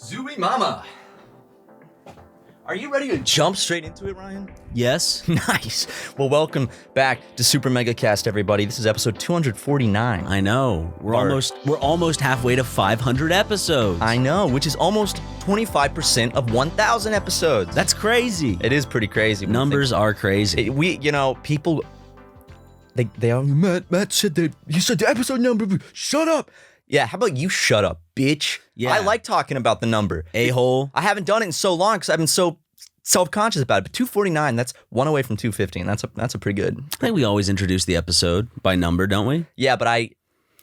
Zooey Mama. Are you ready to jump straight into it, Ryan? Yes. Nice. Well, welcome back to SuperMegaCast, everybody. This is episode 249. I know. We're almost halfway to 500 episodes. I know, which is almost 25% of 1,000 episodes. That's crazy. It is pretty crazy. Numbers are crazy. People, they are, Matt said that, you said the episode number, shut up. Yeah, how about you shut up, bitch? Yeah. I like talking about the number. A-hole. I haven't done it in so long because I've been so self-conscious about it. But 249, that's one away from 250, and that's a pretty good. I think we always introduce the episode by number, don't we? Yeah, but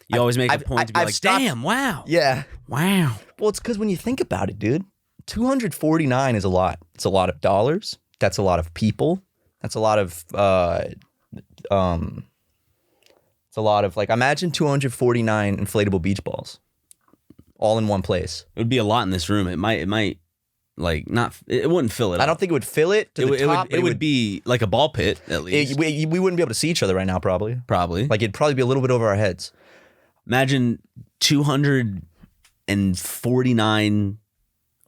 You always make a point to be like, damn, wow. Yeah. Wow. Well, it's because when you think about it, dude, 249 is a lot. It's a lot of dollars. That's a lot of people. That's a lot of, it's a lot of, like, imagine 249 inflatable beach balls all in one place. It would be a lot in this room. It might, like, not, it wouldn't fill it up. I don't think it would fill it to the top. It would be like a ball pit, at least. We wouldn't be able to see each other right now, probably. Probably. Like, it'd probably be a little bit over our heads. Imagine 249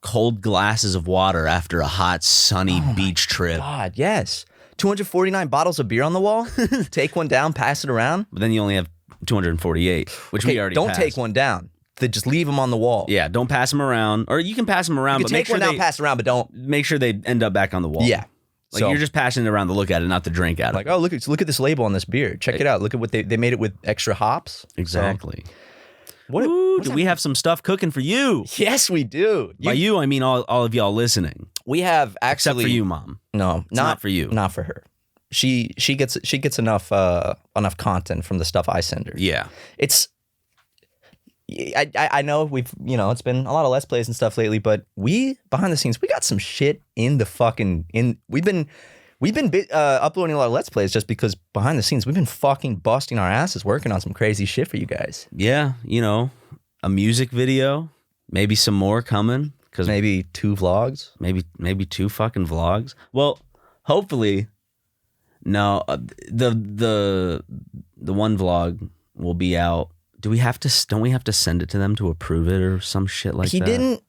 cold glasses of water after a hot, sunny beach trip. God, yes. 249 bottles of beer on the wall. Take one down, pass it around. But then you only have 248, which we already don't passed. take one down. Just leave them on the wall. Yeah, don't pass them around. Or you can pass them around, You but can make take one sure down, pass it around, but don't. make sure they end up back on the wall. Yeah. Like you're just passing it around to look at it, not to drink out of like, it. oh, look at this label on this beer. Check it out. Look at what they made it with extra hops. Exactly. So, Do we have some stuff cooking for you? yes, we do. By you, I mean all of y'all listening. We have Except actually for you, Mom. No, not for you. Not for her. She gets enough content from the stuff I send her. Yeah. I know we've, it's been a lot of Let's Plays and stuff lately, but behind the scenes, we got some shit in the we've been uploading a lot of Let's Plays just because behind the scenes, we've been fucking busting our asses working on some crazy shit for you guys. Yeah, a music video, maybe some more coming. Cause maybe 2 vlogs. Maybe 2 fucking vlogs. Well, hopefully, no, the one vlog will be out. Don't we have to send it to them to approve it or some shit like that?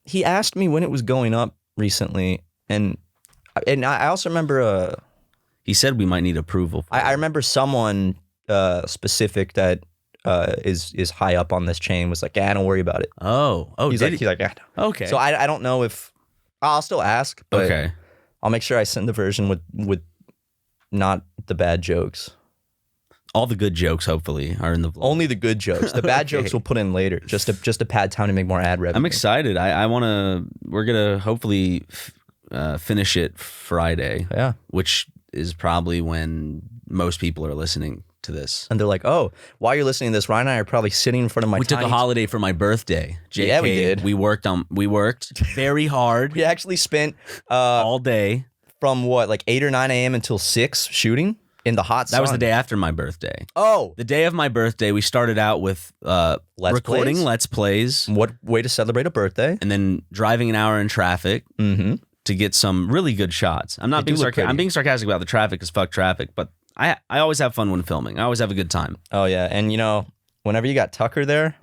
He asked me when it was going up recently, and I also remember he said we might need approval. I remember someone specific that is high up on this chain was like, yeah, don't worry about it. He's like, yeah. Okay. So I don't know if I'll still ask, but okay. I'll make sure I send the version with not the bad jokes. All the good jokes, hopefully, are in the vlog. Only the good jokes. The bad jokes we'll put in later, just to pad time to make more ad revenue. I'm excited. We're gonna hopefully finish it Friday. Yeah. Which is probably when most people are listening to this. And they're like, oh, while you're listening to this, Ryan and I are probably sitting in front of my We took a holiday for my birthday. JK, yeah, we did. We worked very hard. We actually spent all day. From what, like 8 or 9 a.m. until 6 shooting in the hot sun. That was the day after my birthday. Oh. The day of my birthday, we started out with recording Plays? Let's Plays. What way to celebrate a birthday. And then driving an hour in traffic to get some really good shots. I'm not being sarcastic. I'm being sarcastic about the traffic because fuck traffic, but I always have fun when filming. I always have a good time. Oh, yeah. And, whenever you got Tucker there,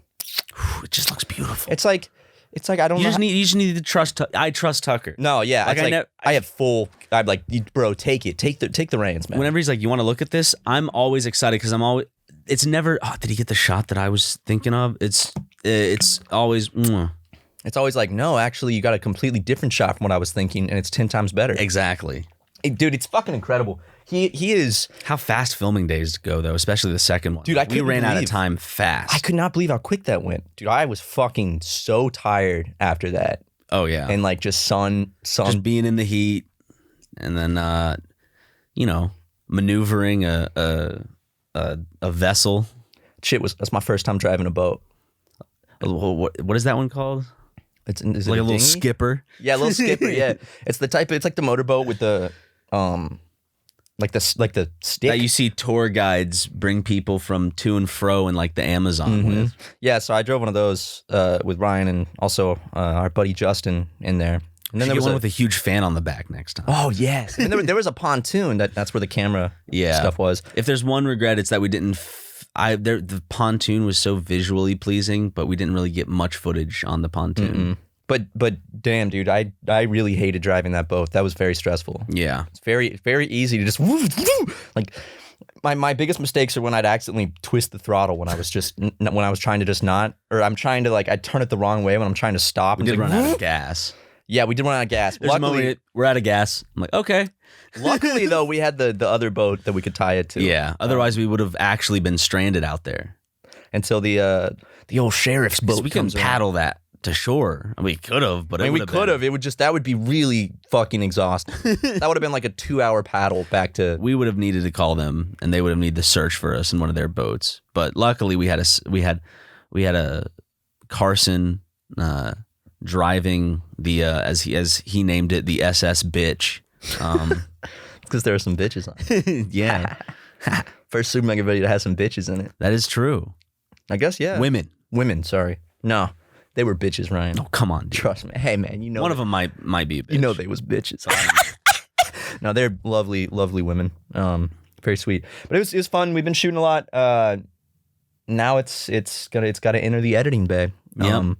it just looks beautiful. It's like I don't know. You just need to trust. I trust Tucker. No, yeah. I have full. I'm like, bro, take it. Take the reins, man. Whenever he's like, you want to look at this? I'm always excited because I'm always. It's never. Oh, did he get the shot that I was thinking of? It's always. It's always like, no, actually, you got a completely different shot from what I was thinking, and it's 10 times better. Exactly. Dude, it's fucking incredible. He is. How fast filming days go though, especially the second one. Dude, we ran out of time fast. I could not believe how quick that went. Dude, I was fucking so tired after that. Oh yeah. And like just just being in the heat, and then maneuvering a vessel. That's my first time driving a boat. What is that one called? Is like it a little dinghy? skipper. Yeah, a little skipper. Yeah, it's like the motorboat with the like the stick that you see tour guides bring people from to and fro in like the Amazon with. Yeah, so I drove one of those with Ryan and also our buddy Justin in there. And then there was one with a huge fan on the back next time. Oh yes, and there was a pontoon that's where the camera stuff was. If there's one regret, it's that we didn't. The pontoon was so visually pleasing, but we didn't really get much footage on the pontoon. But damn, dude, I really hated driving that boat. That was very stressful. Yeah. It's very easy to just like my biggest mistakes are when I'd accidentally twist the throttle when I was trying to just not, or I'm trying to like I'd turn it the wrong way when I'm trying to stop. We did run out of gas. Yeah, we did run out of gas. There's luckily, a moment we're out of gas. I'm like, okay. Luckily, though, we had the other boat that we could tie it to. Yeah. Otherwise, we would have actually been stranded out there until the old sheriff's boat. We couldn't paddle that to shore. We could have, but we could have. It would that would be really fucking exhausting. That would have been like a 2-hour paddle back to. We would have needed to call them, and they would have needed to search for us in one of their boats. But luckily, we had a Carson driving the as he named it, the SS bitch. Because there are some bitches on it. Yeah. First SuperMega video to have some bitches in it. That is true. I guess, yeah. Women, sorry. No, they were bitches, Ryan. Oh, come on, dude. Trust me. Hey, man, you know. One of them might be a bitch. You know they was bitches. No, they're lovely women. Very sweet. But it was fun. We've been shooting a lot. Now it's got to enter the editing bay. Yeah.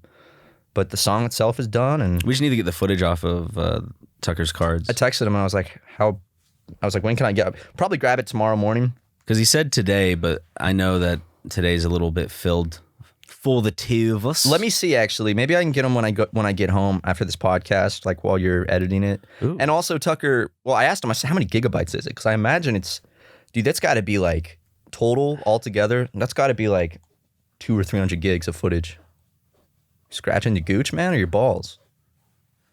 But the song itself is done, and we just need to get the footage off of Tucker's cards. I texted him and I was like, when can I get? Probably grab it tomorrow morning. Because he said today, but I know that today's a little bit filled for the two of us. Let me see. Actually, maybe I can get them when I get home after this podcast, like while you're editing it. Ooh. And also Tucker. Well, I asked him. I said, how many gigabytes is it? Because I imagine dude. That's got to be like total altogether. That's got to be like 200 or 300 gigs of footage. Scratching your gooch, man, or your balls?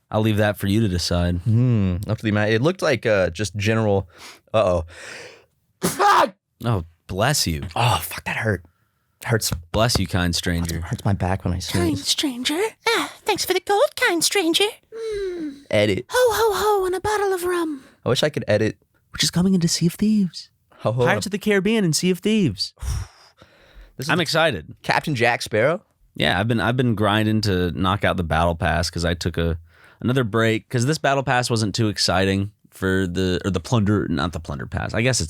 I'll leave that for you to decide. Up to the man. It looked like just general. Oh, bless you. Oh, fuck, that hurt. Hurts. Bless you, kind stranger. Hurts my back when I sneeze. Kind stranger. Thanks for the gold, kind stranger. Edit. Ho, ho, ho, and a bottle of rum. I wish I could edit. Which is coming into Sea of Thieves. Ho, ho, Pirates of the Caribbean and Sea of Thieves. I'm excited. Captain Jack Sparrow? Yeah, I've been grinding to knock out the battle pass because I took another break because this battle pass wasn't too exciting for the plunder, not the plunder pass. I guess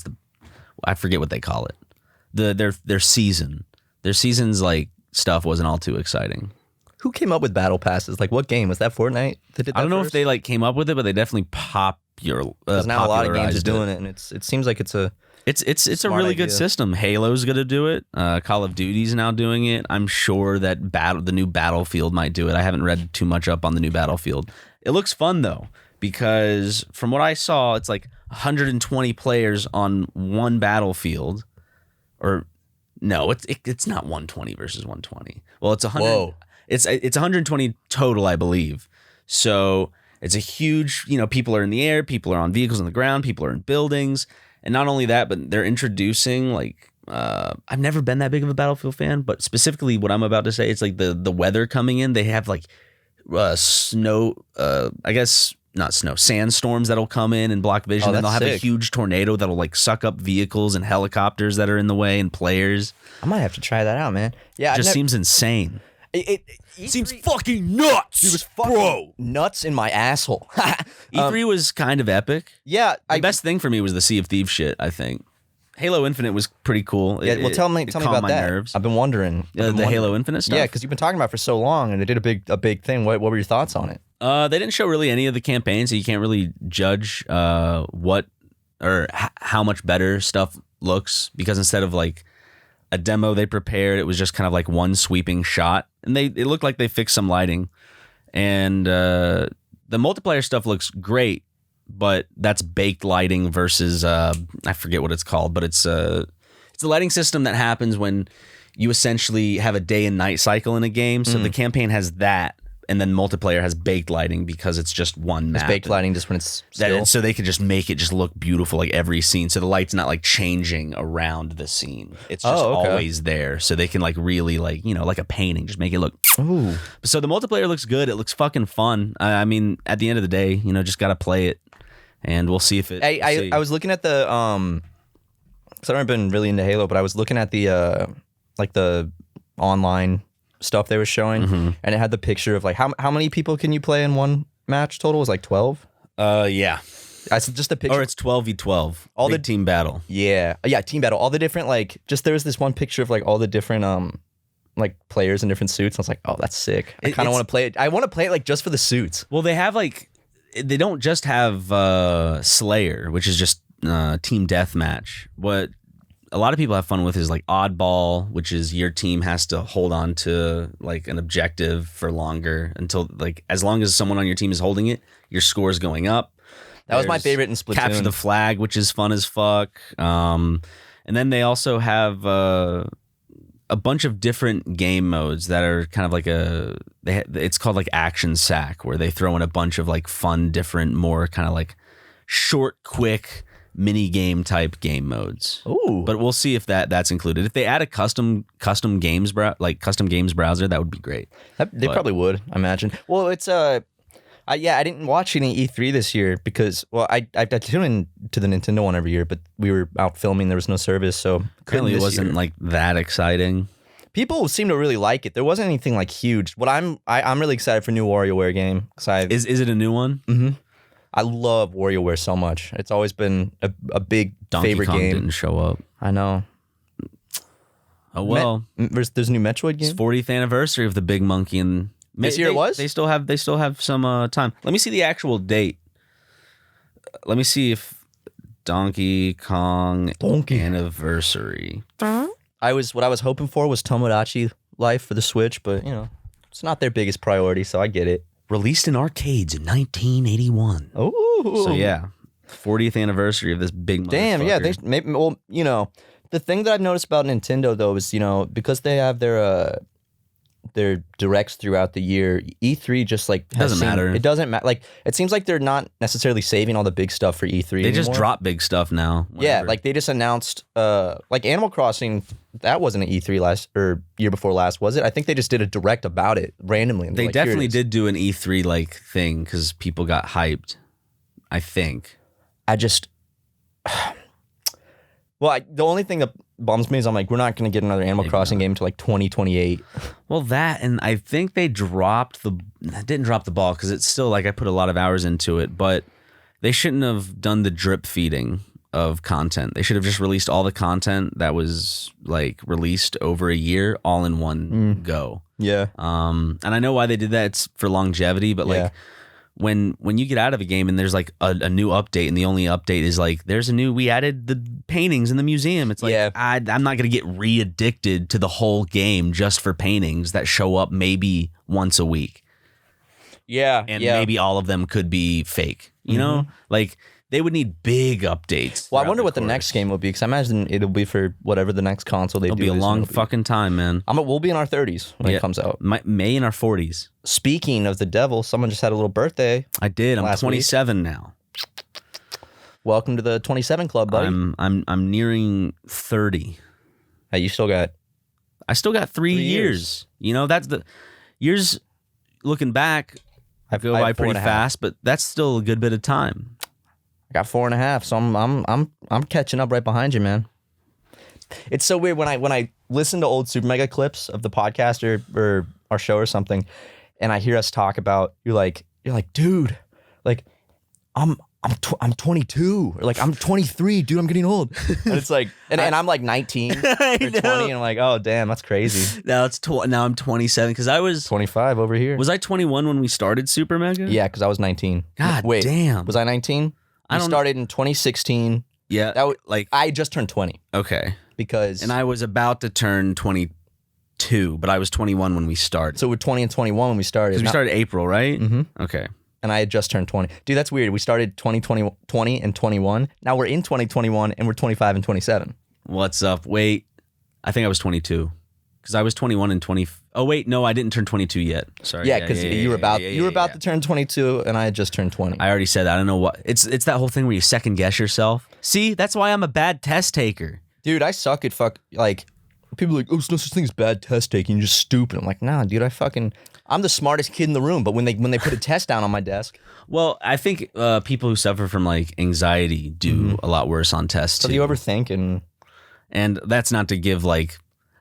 I forget what they call it. Their season. Their season's like stuff wasn't all too exciting. Who came up with battle passes? Like what game? Was that Fortnite that did that I don't know first? if they like came up with it, but they definitely There's now a lot of games doing it, and it seems like it's a really good system. Halo's gonna do it. Call of Duty's now doing it. I'm sure that the new Battlefield might do it. I haven't read too much up on the new Battlefield. It looks fun though, because from what I saw, it's like 120 players on one battlefield, or no, it's not 120 versus 120. Well, it's 100. Whoa. It's 120 total, I believe. So it's a huge. People are in the air, people are on vehicles on the ground, people are in buildings. And not only that, but they're introducing like I've never been that big of a Battlefield fan, but specifically what I'm about to say, it's like the weather coming in. They have like snow, I guess not snow, sandstorms that'll come in and block vision. Oh, and they'll have a sick. huge tornado that'll like suck up vehicles and helicopters that are in the way and players. I might have to try that out, man. Yeah, It just seems insane. It Seems fucking nuts. It was fucking nuts in my asshole. E3 was kind of epic. Yeah, The best thing for me was the Sea of Thieves shit, I think. Halo Infinite was pretty cool. Yeah, well, tell me calmed about my that. nerves. I've been wondering. The Halo Infinite stuff? Yeah, because you've been talking about it for so long, and they did a big thing. What were your thoughts on it? They didn't show really any of the campaign, so you can't really judge what or how much better stuff looks, because instead of like a demo they prepared, it was just kind of like one sweeping shot, and it looked like they fixed some lighting, and the multiplayer stuff looks great, but that's baked lighting versus I forget what it's called, but it's a lighting system that happens when you essentially have a day and night cycle in a game. So the campaign has that, and then multiplayer has baked lighting because it's just one map. It's baked lighting just when it's still. So they could just make it just look beautiful, like every scene. So the light's not like changing around the scene. It's just always there. So they can like really like, like a painting, just make it look. Ooh. So the multiplayer looks good. It looks fucking fun. I mean, at the end of the day, just got to play it, and we'll see if it. I was looking at the because I've never been really into Halo, but I was looking at the like the online stuff they were showing, and it had the picture of like how many people can you play in one match total? It was like 12. Yeah. I said just a picture. Or it's 12v12. All Big the team battle. Yeah, team battle. All the different like there was this one picture of like all the different like players in different suits. I was like, oh, that's sick. I kind of want to play it. I want to play it like just for the suits. Well, they have like they don't just have Slayer, which is just team deathmatch. What a lot of people have fun with is like Oddball, which is your team has to hold on to like an objective for longer until like as long as someone on your team is holding it, your score is going up. That was my favorite in Splatoon. Capture the Flag, which is fun as fuck. And then they also have a bunch of different game modes that are kind of like it's called like Action Sack, where they throw in a bunch of like fun, different, more kind of like short, quick mini game type game modes. Ooh. But we'll see if that's included. If they add a custom games browser, that would be great. They probably would, I imagine. Well, it's I didn't watch any E3 this year because, well, I tune in to the Nintendo one every year, but we were out filming. There was no service, so apparently it wasn't like that exciting. People seem to really like it. There wasn't anything like huge. What I'm really excited for new WarioWare game. Is it a new one? Mm-hmm. I love WarioWare so much. It's always been a big Donkey favorite Kong game. Didn't show up. I know. Oh well. There's a new Metroid game. It's 40th anniversary of the Big Monkey and. This year it was? They still have some time. Let me see the actual date. Let me see if Donkey Kong anniversary. What I was hoping for was Tomodachi Life for the Switch, but it's not their biggest priority, so I get it. Released in arcades in 1981. Oh, so yeah, 40th anniversary of this big. Damn, yeah. The thing that I've noticed about Nintendo though is because they have their directs throughout the year, E3 just like doesn't matter. It doesn't matter. Like it seems like they're not necessarily saving all the big stuff for E3. They anymore. just drop big stuff now. Whenever. Yeah, like they just announced like Animal Crossing. That wasn't an E3 last or year before last, was it? I think they just did a direct about it randomly. They definitely did do an E3 like thing because people got hyped. I think. I just. Well, the only thing that bums me is I'm like, we're not going to get another Animal Crossing game until like 2028. Well, that, and I think they didn't drop the ball because it's still like I put a lot of hours into it, but they shouldn't have done the drip feeding of content. They should have just released all the content that was like released over a year all in one go. Yeah. And I know why they did that. It's for longevity, but like when you get out of a game and there's like a new update and the only update is like we added the paintings in the museum. It's like I'm not gonna get re-addicted to the whole game just for paintings that show up maybe once a week. Yeah. And maybe all of them could be fake. You know? Like they would need big updates. Well, I wonder what the next game will be because I imagine it'll be for whatever the next console they do. It'll be a long fucking time, man. We'll be in our 30s when it comes out. May in our 40s. Speaking of the devil, someone just had a little birthday. I did. I'm 27 now. Welcome to the 27 club, buddy. I'm nearing 30. Hey, I still got 3 years. That's the years. Looking back, I go by pretty fast, but that's still a good bit of time. I got 4.5, so I'm catching up right behind you, man. It's so weird when I listen to old SuperMega clips of the podcast or our show or something, and I hear us talk about you're like, dude, like I'm 22 or like I'm 23, dude, I'm getting old. And it's like and I'm like 19 or 20 and I'm like, oh damn, that's crazy. Now I'm 27 because I was 25 over here. Was I 21 when we started SuperMega? Yeah, because I was 19. God wait, damn. Was I 19? I started in 2016. Yeah, I just turned 20. Okay. And I was about to turn 22, but I was 21 when we started. So we're 20 and 21 when we started. Because we started April, right? Mm-hmm. Okay. And I had just turned 20. Dude, that's weird. We started 20 and 21. Now we're in 2021 and we're 25 and 27. What's up? Wait, I think I was 22. Because I was 21 and 20. Oh, wait, no, I didn't turn 22 yet. Sorry. Yeah, because you were about to turn 22 and I had just turned 20. I already said that. I don't know what. It's that whole thing where you second guess yourself. See, that's why I'm a bad test taker. Dude, I suck at like, people are like, oh, there's no such thing as bad test taking. You're just stupid. I'm like, nah, dude, I'm the smartest kid in the room. But when they put a test down on my desk. Well, I think people who suffer from like anxiety do a lot worse on tests too. So you overthink and that's not to give like,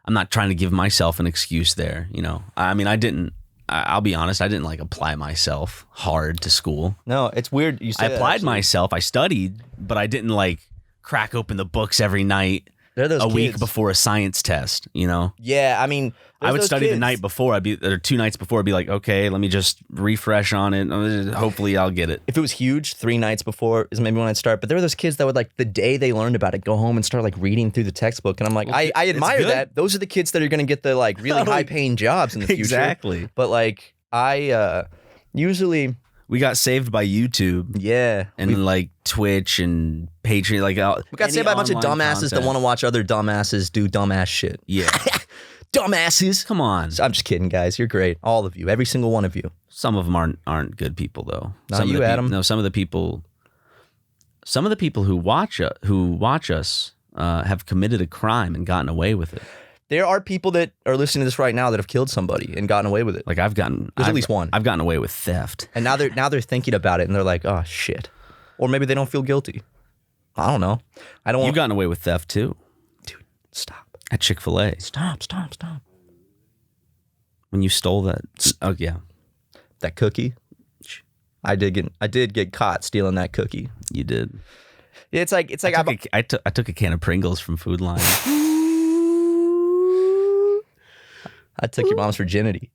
I'm not trying to give myself an excuse there, I mean, I'll be honest, I didn't like apply myself hard to school. No, it's weird. You say I applied myself, I studied, but I didn't like crack open the books every night They're those a week kids. before a science test, you know? Yeah, I mean, I would those study the kids. night before. Or 2 nights before. I'd be like, okay, let me just refresh on it. Hopefully I'll get it. If it was huge, 3 nights before is maybe when I'd start. But there were those kids that would, like, the day they learned about it, go home and start, like, reading through the textbook. And I'm like, I admire good. that. Those are the kids that are going to get the, like, really high-paying jobs in the future. Exactly. But, like, I usually... We got saved by YouTube Yeah. and like Twitch and Patreon. Like, We got saved by a bunch of dumbasses that want to watch other dumbasses do dumbass shit. Yeah. Dumbasses. Come on. I'm just kidding, guys. You're great. All of you. Every single one of you. Some of them aren't good people though. Not some you, of the Adam. No, some of the people who watch us have committed a crime and gotten away with it. There are people that are listening to this right now that have killed somebody and gotten away with it. Like There's at least one. I've gotten away with theft. And now they're thinking about it and they're like, oh shit. Or maybe they don't feel guilty. I don't know. I don't You've want gotten away with theft too Dude, stop. at Chick-fil-A Stop. when you stole that. Oh yeah, That cookie. I did get caught stealing that cookie. you did. It's like I took a can of Pringles from Food Line. I took your mom's virginity.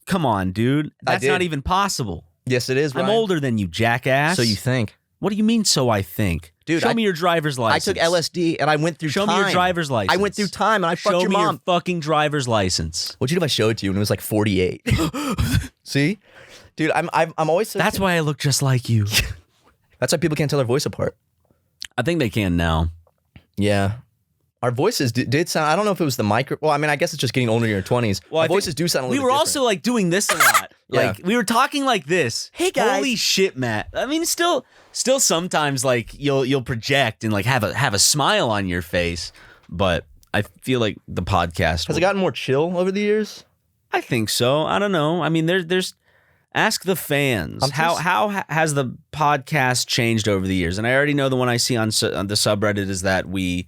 Come on, dude. That's did. not even possible. Yes, it is, Ryan. I'm older than you, jackass. So you think. What do you mean, so I think? Dude, Show me your driver's I license. took LSD and I went through Show time. me your driver's license. I went through time and I fucked Show your me mom. your fucking driver's license. What'd you do if I showed it to you and it was like 48? See? Dude, I'm always so That's why I look just like you. That's why people can't tell their voice apart. I think they can now. Yeah. Our voices did sound, I don't know if it was the micro. Well, I mean, I guess it's just getting older in your 20s. Well, Our I think voices do sound a We little were bit also like doing this a lot. Yeah. Like we were talking like this. Hey, guys. Holy shit, Matt. I mean, still sometimes like you'll project and like have a smile on your face, but I feel like the podcast Has it gotten more chill over the years? I think so. I don't know. I mean, there's ask the fans. How has the podcast changed over the years? And I already know the one I see on the subreddit is that we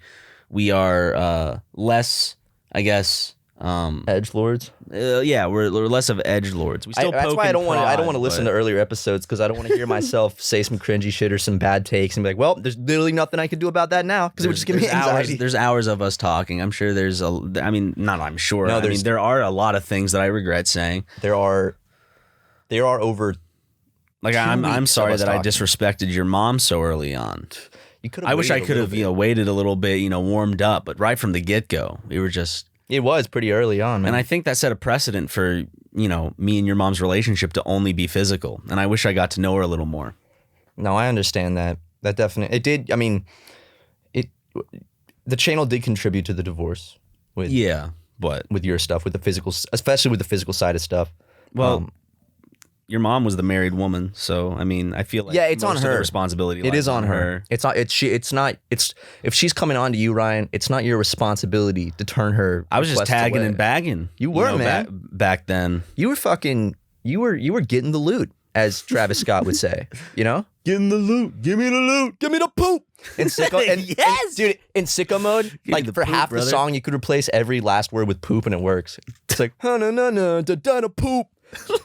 are less, I guess. Edgelords. Yeah, we're less of edgelords. We still That's why I don't want to to listen to earlier episodes because I don't want to hear myself say some cringy shit or some bad takes and be like, well, there's literally nothing I can do about that now because it would just give me anxiety. There's hours of us talking. I'm sure there's I'm sure. No, I mean, there are a lot of things that I regret saying. There are over. Like 2 I'm weeks sorry of us that I talking. disrespected your mom so early on. You could. I wish I could have waited a little bit, warmed up, but right from the get-go, we were just. It was pretty early on, man. And I think that set a precedent for me and your mom's relationship to only be physical. And I wish I got to know her a little more. No, I understand that. That definitely it did. I mean, the channel did contribute to the divorce with with your stuff, with the physical, especially with the physical side of stuff. Well, your mom was the married woman, so I mean, I feel like it's most on of her. the responsibility. It lies is on her. It's not. It's if she's coming on to you, Ryan. It's not your responsibility to turn her. I was just request tagging away. and bagging. You were, man. Back then. You were fucking. You were getting the loot, as Travis Scott would say. Getting the loot. Give me the loot. Give me the poop. In sicko, Yes! dude. In sicko mode, me like the for poop, half brother. the song, you could replace every last word with poop, and it works. It's like no da da poop.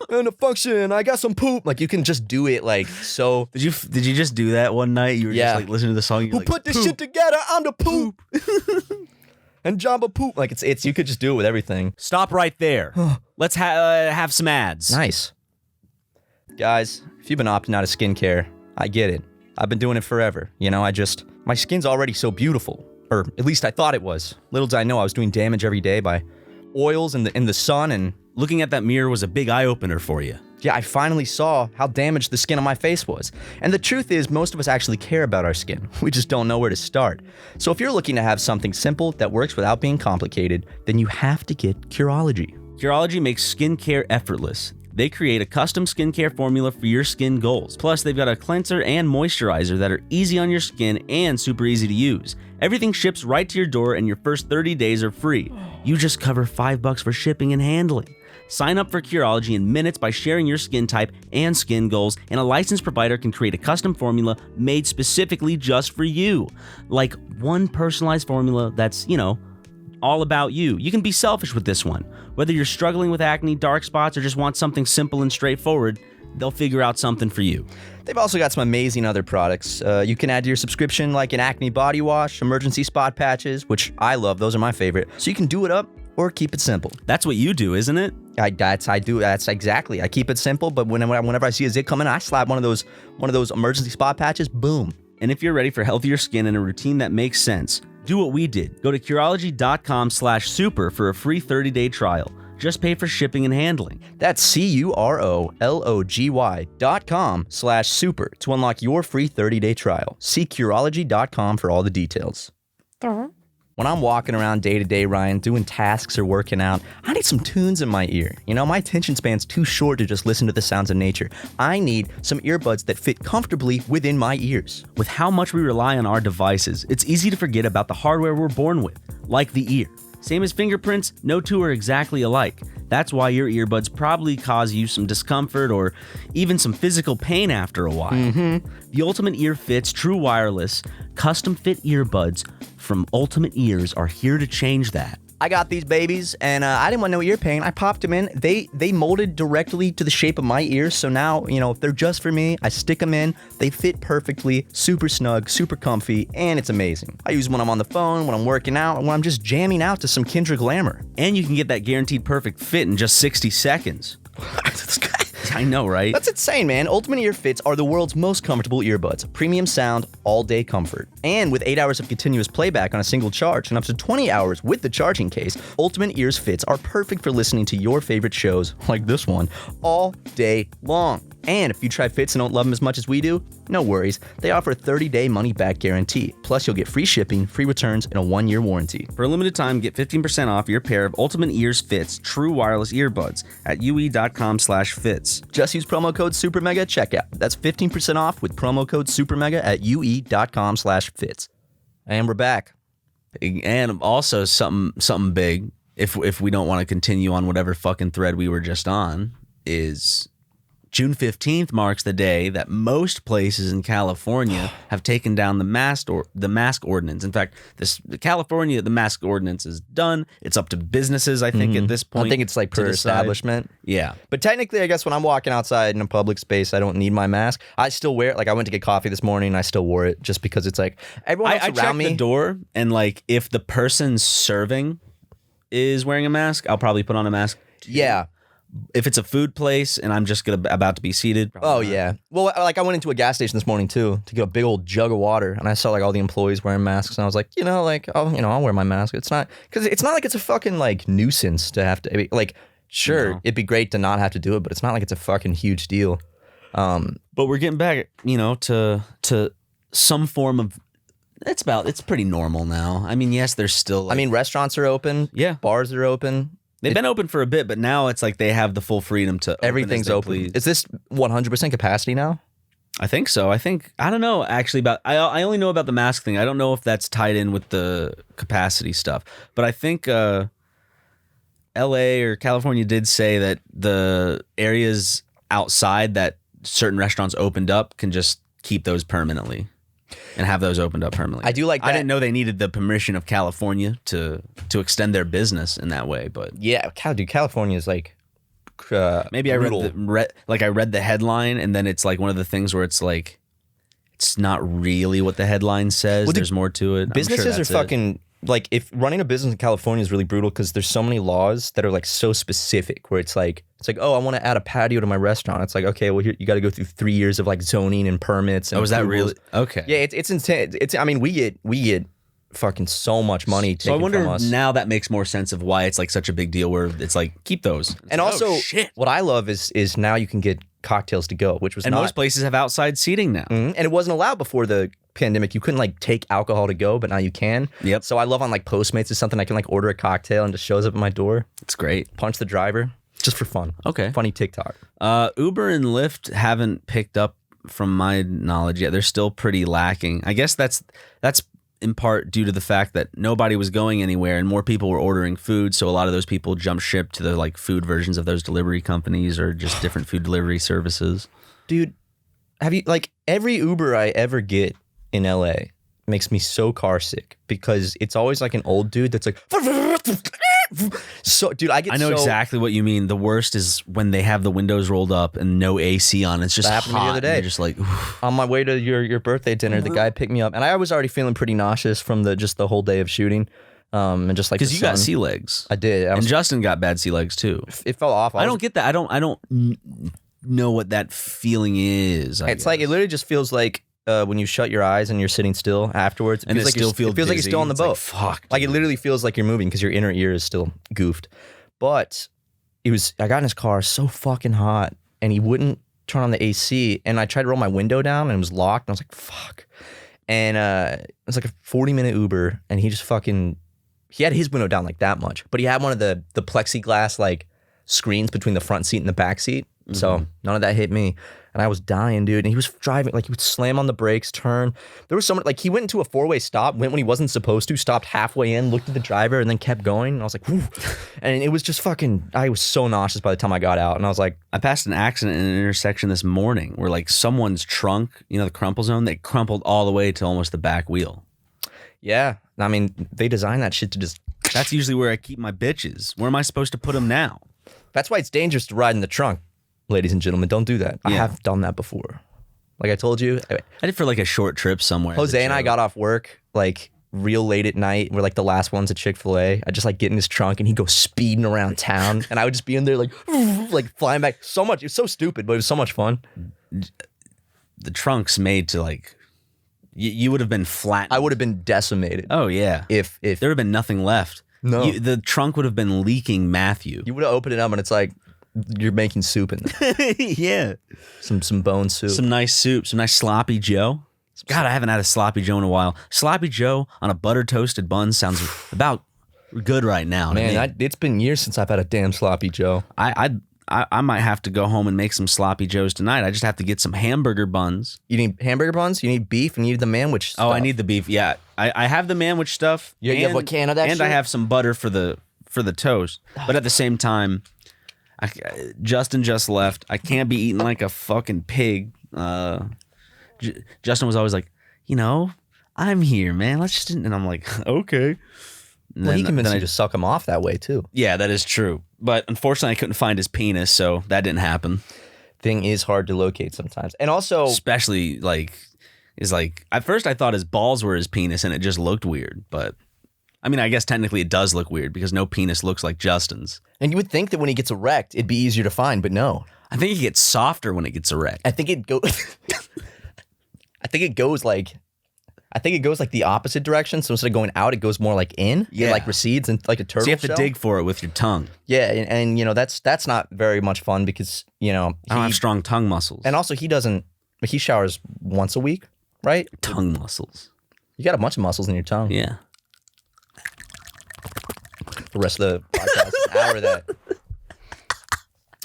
And a function, I got some poop. Like you can just do it like so. Did you just do that one night? You were Yeah. just like listening to the song. Who put this shit together? I'm the poop. And Jamba poop. Like it's you could just do it with everything. Stop right there. Let's have some ads. Nice. Guys, if you've been opting out of skincare, I get it. I've been doing it forever. My skin's already so beautiful. Or at least I thought it was. Little did I know I was doing damage every day by oils in the sun, and Looking at that mirror was a big eye opener for you. yeah, I finally saw how damaged the skin on my face was. And the truth is, most of us actually care about our skin. We just don't know where to start. So if you're looking to have something simple that works without being complicated, then you have to get Curology. Curology makes skincare effortless. They create a custom skincare formula for your skin goals. Plus, they've got a cleanser and moisturizer that are easy on your skin and super easy to use. Everything ships right to your door and your first 30 days are free. You just cover $5 for shipping and handling. Sign up for Curology in minutes by sharing your skin type and skin goals, and a licensed provider can create a custom formula made specifically just for you. Like one personalized formula that's, all about you. You can be selfish with this one. Whether you're struggling with acne, dark spots, or just want something simple and straightforward, they'll figure out something for you. They've also got some amazing other products. You can add to your subscription like an acne body wash, emergency spot patches, which I love. Those are my favorite. So you can do it up or keep it simple. That's what you do, isn't it? I do. That's exactly. I keep it simple, but whenever I see a zit coming, I slap one of those emergency spot patches. Boom. And if you're ready for healthier skin and a routine that makes sense, do what we did. Go to Curology.com/super for a free 30-day trial. Just pay for shipping and handling. That's CUROLOGY.com/super to unlock your free 30-day trial. See Curology.com for all the details. When I'm walking around day to day, Ryan, doing tasks or working out, I need some tunes in my ear. You know, my attention span's too short to just listen to the sounds of nature. I need some earbuds that fit comfortably within my ears. With how much we rely on our devices, it's easy to forget about the hardware we're born with, like the ear. Same as fingerprints, no two are exactly alike. That's why your earbuds probably cause you some discomfort or even some physical pain after a while. The Ultimate Ear Fits True Wireless Custom Fit Earbuds from Ultimate Ears are here to change that. I got these babies, and I didn't want no ear pain. I popped them in. They molded directly to the shape of my ears, so now, you know, they're just for me. I stick them in. They fit perfectly, super snug, super comfy, and it's amazing. I use them when I'm on the phone, when I'm working out, and when I'm just jamming out to some Kendrick Lamar. And you can get that guaranteed perfect fit in just 60 seconds. I know, right? That's insane, man. Ultimate Ear Fits are the world's most comfortable earbuds. Premium sound, all-day comfort. And with 8 hours of continuous playback on a single charge and up to 20 hours with the charging case, Ultimate Ears Fits are perfect for listening to your favorite shows, like this one, all day long. And if you try Fits and don't love them as much as we do, no worries. They offer a 30-day money-back guarantee. Plus, you'll get free shipping, free returns, and a 1-year warranty. For a limited time, get 15% off your pair of Ultimate Ears Fits True Wireless Earbuds at ue.com/fits. Just use promo code SuperMega at checkout. That's 15% off with promo code SuperMega at ue.com/fits. And we're back. And also something big, if we don't want to continue on whatever fucking thread we were just on, is June 15th marks the day that most places in California have taken down the mask ordinance. In fact, the mask ordinance is done. It's up to businesses, I think, at this point. I think it's like per establishment. Yeah. But technically, I guess when I'm walking outside in a public space, I don't need my mask. I still wear it. Like I went to get coffee this morning and I still wore it just because it's like everyone else I around check me. the door, and like if the person serving is wearing a mask, I'll probably put on a mask. Yeah. If it's a food place and I'm just about to be seated. Oh, yeah. Well, like I went into a gas station this morning too to get a big old jug of water, and I saw like all the employees wearing masks, and I was like, I'll wear my mask. It's not like it's a fucking like nuisance to have to like. Sure, it'd be great to not have to do it, but it's not like it's a fucking huge deal. But we're getting back, to some form of. It's pretty normal now. I mean, yes, there's still. Restaurants are open. Yeah, bars are open. They've been open for a bit, but now it's like they have the full freedom to everything's open. Please. Is this 100% capacity now? I think so. I don't know actually about. I only know about the mask thing. I don't know if that's tied in with the capacity stuff. But I think L.A. or California did say that the areas outside that certain restaurants opened up can just keep those permanently. And have those opened up permanently. I do like that. I didn't know they needed the permission of California to extend their business in that way, but yeah, California is like maybe brutal. I read the headline, and then it's like one of the things where it's like it's not really what the headline says. There's more to it. Businesses are fucking like, if running a business in California is really brutal because there's so many laws that are like so specific where it's like, oh, I want to add a patio to my restaurant. It's like, okay, well, here, you got to go through 3 years of like zoning and permits. And is that approvals. really? Okay. Yeah, it's intense. We get fucking so much money taken from us. So I wonder now that makes more sense of why it's like such a big deal where it's like, keep those. And also, what I love is now you can get cocktails to go, which was and not. Most places have outside seating now. And it wasn't allowed before the pandemic. You couldn't like take alcohol to go, but now you can. Yep. So I love on like Postmates or something, I can like order a cocktail and just shows up at my door. It's great. Punch the driver. Just for fun. Okay. Funny TikTok. Uber and Lyft haven't picked up from my knowledge yet. They're still pretty lacking. I guess that's in part due to the fact that nobody was going anywhere and more people were ordering food. So a lot of those people jumped ship to the like food versions of those delivery companies or just different food delivery services. Dude, have you like every Uber I ever get in LA makes me so car sick because it's always like an old dude that's like So, dude, I know exactly what you mean. The worst is when they have the windows rolled up and no AC on. It's just That happened to hot. me the other day. You're just like, oof. On my way to your birthday dinner, the guy picked me up, and I was already feeling pretty nauseous from the whole day of shooting, and just like Because you got sea legs. I did, And Justin got bad sea legs too. it fell off. I don't get that. I don't know what that feeling is. It's like it literally just feels like when you shut your eyes and you're sitting still afterwards. And it like still feels it feels like you're still on the It's boat. like, fuck. Like it literally feels like you're moving because your inner ear is still goofed. But I got in his car so fucking hot, and he wouldn't turn on the AC, and I tried to roll my window down and it was locked, and I was like, fuck. And it was like a 40-minute Uber, and he just he had his window down like that much, but he had one of the plexiglass like screens between the front seat and the back seat. So none of that hit me. And I was dying, dude. And he was driving, like he would slam on the brakes, turn. There was someone, like he went into a 4-way stop, went when he wasn't supposed to, stopped halfway in, looked at the driver, and then kept going. And I was like, whew. And it was just I was so nauseous by the time I got out. And I was like, I passed an accident in an intersection this morning where like someone's trunk, the crumple zone, they crumpled all the way to almost the back wheel. yeah. I mean, they designed that shit to just, That's usually where I keep my bitches. Where am I supposed to put them now? that's why it's dangerous to ride in the trunk. Ladies and gentlemen, don't do that. I Yeah. have done that before. Like I told you, I did for like a short trip somewhere. Jose and I got off work like real late at night. We're like the last ones at Chick-fil-A. I just like get in his trunk and he'd go speeding around town, and I would just be in there like flying back. So much. It was so stupid, but it was so much fun. The trunk's made to like, you would have been flat. I would have been decimated. Oh yeah. If There would have been nothing left. No. The trunk would have been leaking Matthew. you would have opened it up and it's like you're making soup in there. Yeah. some bone soup. Some nice soup, some nice sloppy Joe. God, I haven't had a sloppy Joe in a while. Sloppy Joe on a butter toasted bun sounds about good right now. to me. Man, it's been years since I've had a damn sloppy Joe. I might have to go home and make some sloppy Joes tonight. I just have to get some hamburger buns. You need hamburger buns, you need beef, and you need the manwich stuff. Oh, I need the beef. Yeah, I have the manwich stuff. You have a can of that and shit? I have some butter for the toast. But at the same time, Justin just left. I can't be eating like a fucking pig. Justin was always like, I'm here, man. Let's just. And I'm like, okay. And Well, he then- convinced then you to suck him off that way too. Yeah, that is true. But unfortunately, I couldn't find his penis, so that didn't happen. Thing is hard to locate sometimes. And also, Especially at first I thought his balls were his penis, and it just looked weird. But I mean, I guess technically it does look weird because no penis looks like Justin's. and you would think that when he gets erect, it'd be easier to find, but no. I think it gets softer when it gets erect. I think it goes. I think it goes like the opposite direction. So instead of going out, it goes more like in. Yeah. It like recedes and like a turtle. So you have to shell. dig for it with your tongue. Yeah, and that's not very much fun because I don't have strong tongue muscles. and also he showers once a week, right? tongue muscles. You got a bunch of muscles in your tongue. Yeah. The rest of the podcast is an hour of that.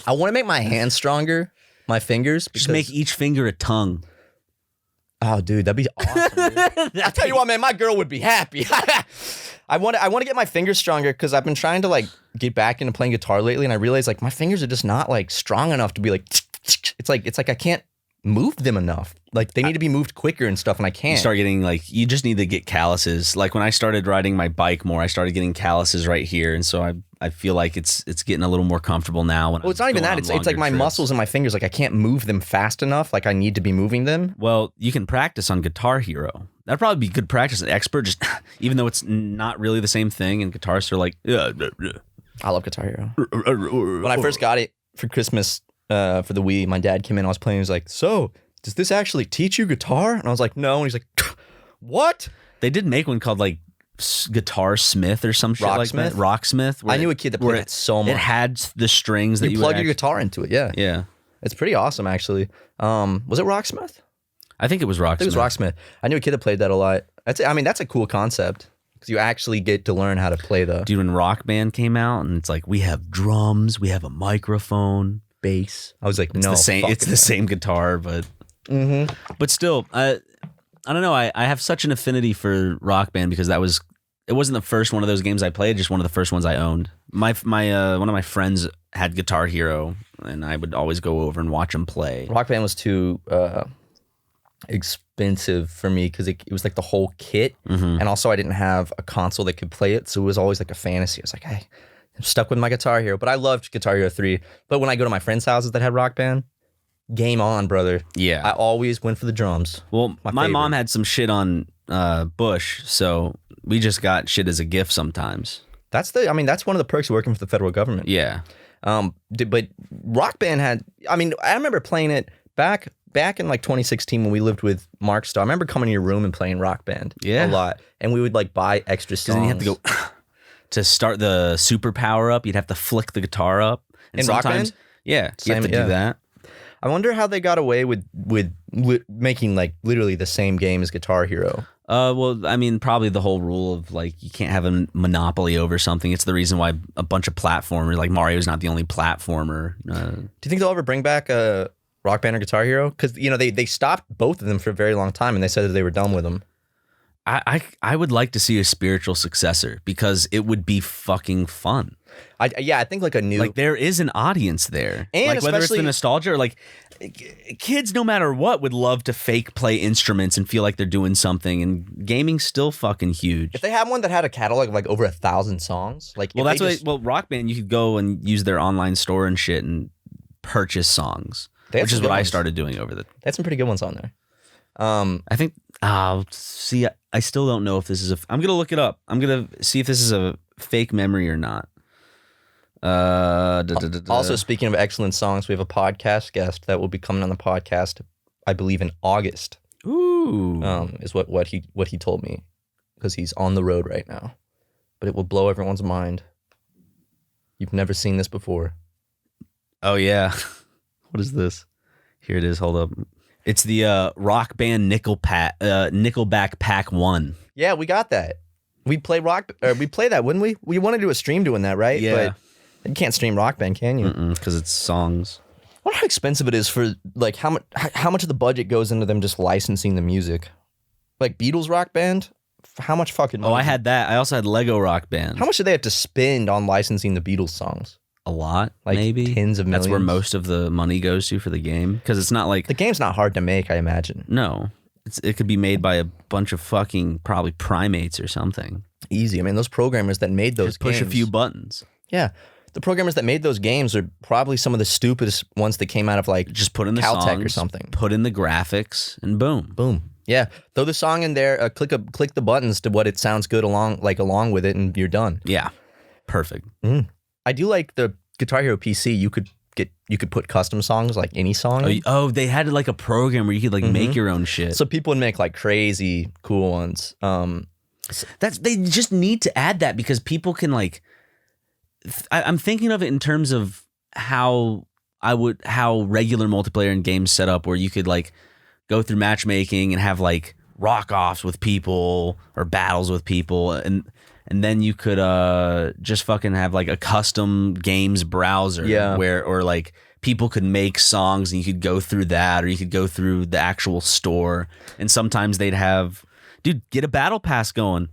I want to make my hands stronger, my fingers. Just make each finger a tongue. Oh, dude, that'd be awesome. Dude. I tell you what, man, my girl would be happy. I want to get my fingers stronger because I've been trying to like get back into playing guitar lately, and I realize like my fingers are just not like strong enough to be like. It's like I can't move them enough. Like they need to be moved quicker and stuff, and I can't. You start getting you just need to get calluses. Like when I started riding my bike more, I started getting calluses right here, and so I feel like it's getting a little more comfortable now. Well, it's not even that. It's like my muscles and my fingers. Like I can't move them fast enough. Like I need to be moving them. Well, you can practice on Guitar Hero. That'd probably be good practice. An expert, just even though it's not really the same thing, and guitarists are like, I love Guitar Hero. When I first got it for Christmas for the Wii, my dad came in. I was playing. He was like, "So, does this actually teach you guitar?" And I was like, "No." And he's like, "What?" They did make one called like Guitar Smith or some shit like that. Rocksmith. I knew a kid that played it so much. It had the strings that you you plug would your guitar into it. Yeah, Yeah, it's pretty awesome actually. Was it Rocksmith? I think it was Rocksmith. I think it was Rocksmith. I knew a kid that played that a lot. That's a cool concept because you actually get to learn how to play the Dude, when Rock Band came out, and it's like we have drums, we have a microphone, bass. I was like, it's no, the same. fuck It's the same guitar, but but still, I don't know. I have such an affinity for Rock Band because it wasn't the first one of those games I played, just one of the first ones I owned. My one of my friends had Guitar Hero, and I would always go over and watch him play. Rock Band was too expensive for me because it was like the whole kit, and also I didn't have a console that could play it, so it was always like a fantasy. I was like, hey, Stuck with my Guitar Hero, but I loved Guitar Hero 3. But when I go to my friends' houses that had Rock Band, game on, brother. Yeah. I always went for the drums. Well, my favorite. mom had some shit on Bush, so we just got shit as a gift sometimes. That's one of the perks of working for the federal government. Yeah. But Rock Band had, I remember playing it back in like 2016 when we lived with Mark Starr. I remember coming to your room and playing Rock Band a lot. And we would like buy extra songs. Because then you have to go to start the super power up. You'd have to flick the guitar up. And in Rock Band? Yeah, you have to do that. I wonder how they got away with making like literally the same game as Guitar Hero. Well, I mean, probably the whole rule of like you can't have a monopoly over something. It's the reason why a bunch of platformers, like Mario's not the only platformer. Do you think they'll ever bring back Rock Band or Guitar Hero? Because they stopped both of them for a very long time, and they said that they were done with them. I would like to see a spiritual successor because it would be fucking fun. I think like a new, like there is an audience there, and like whether it's the nostalgia or like kids, no matter what, would love to fake play instruments and feel like they're doing something. And gaming's still fucking huge. If they had one that had a catalog of like over 1,000 songs, like well, that's what Rock Band, you could go and use their online store and shit and purchase songs, which is what I started doing over the. They had some pretty good ones on there. I think see. I still don't know if this is I'm gonna look it up. I'm gonna see if this is a fake memory or not. Also, speaking of excellent songs, we have a podcast guest that will be coming on the podcast, I believe, in August. Ooh, is what he told me, because he's on the road right now. But it will blow everyone's mind. You've never seen this before. Oh yeah, what is this? Here it is. Hold up. It's the Rock Band Nickelback Pack 1. Yeah, we got that. We play that, wouldn't we? We want to do a stream doing that, right? Yeah. But you can't stream Rock Band, can you? Because it's songs. I wonder how expensive it is for like how much of the budget goes into them just licensing the music. Like Beatles Rock Band, how much fucking money? Oh, I had that. I also had Lego Rock Band. How much do they have to spend on licensing the Beatles songs? A lot, like maybe tens of millions. That's where most of the money goes to for the game, because it's not like the game's not hard to make, I imagine. No, it could be made by a bunch of fucking probably primates or something. Easy. I mean, those programmers that made those push games, a few buttons. Yeah, the programmers that made those games are probably some of the stupidest ones that came out of like just put in the Caltech songs, or something. Put in the graphics, and boom. Yeah, throw the song in there. Click the buttons to what it sounds good along with it, and you're done. Yeah, perfect. I do like the Guitar Hero PC. You could put custom songs, like any song. Oh, they had like a program where you could like make your own shit. So people would make like crazy cool ones. They just need to add that, because people can like. I'm thinking of it in terms of how regular multiplayer in games set up, where you could like go through matchmaking and have like rock offs with people or battles with people, and then you could just fucking have like a custom games browser or like people could make songs and you could go through that, or you could go through the actual store, and sometimes they'd have, dude, get a battle pass going.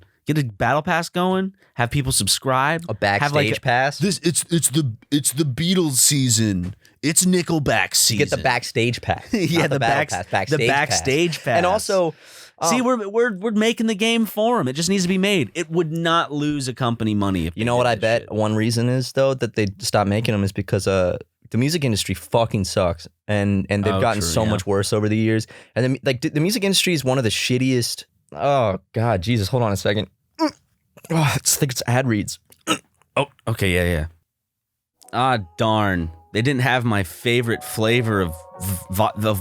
Have people subscribe. A backstage pass. It's the Beatles season. It's Nickelback season. You get the backstage pass. Yeah, the backstage pass. And also, see, we're making the game for them. It just needs to be made. It would not lose a company money if you know what I bet shit. One reason is though that they stopped making them is because the music industry fucking sucks, and they've gotten much worse over the years. And then like the music industry is one of the shittiest. Oh God, Jesus! Hold on a second. I think it's ad reads. Oh, okay, yeah. Ah, darn. They didn't have my favorite flavor of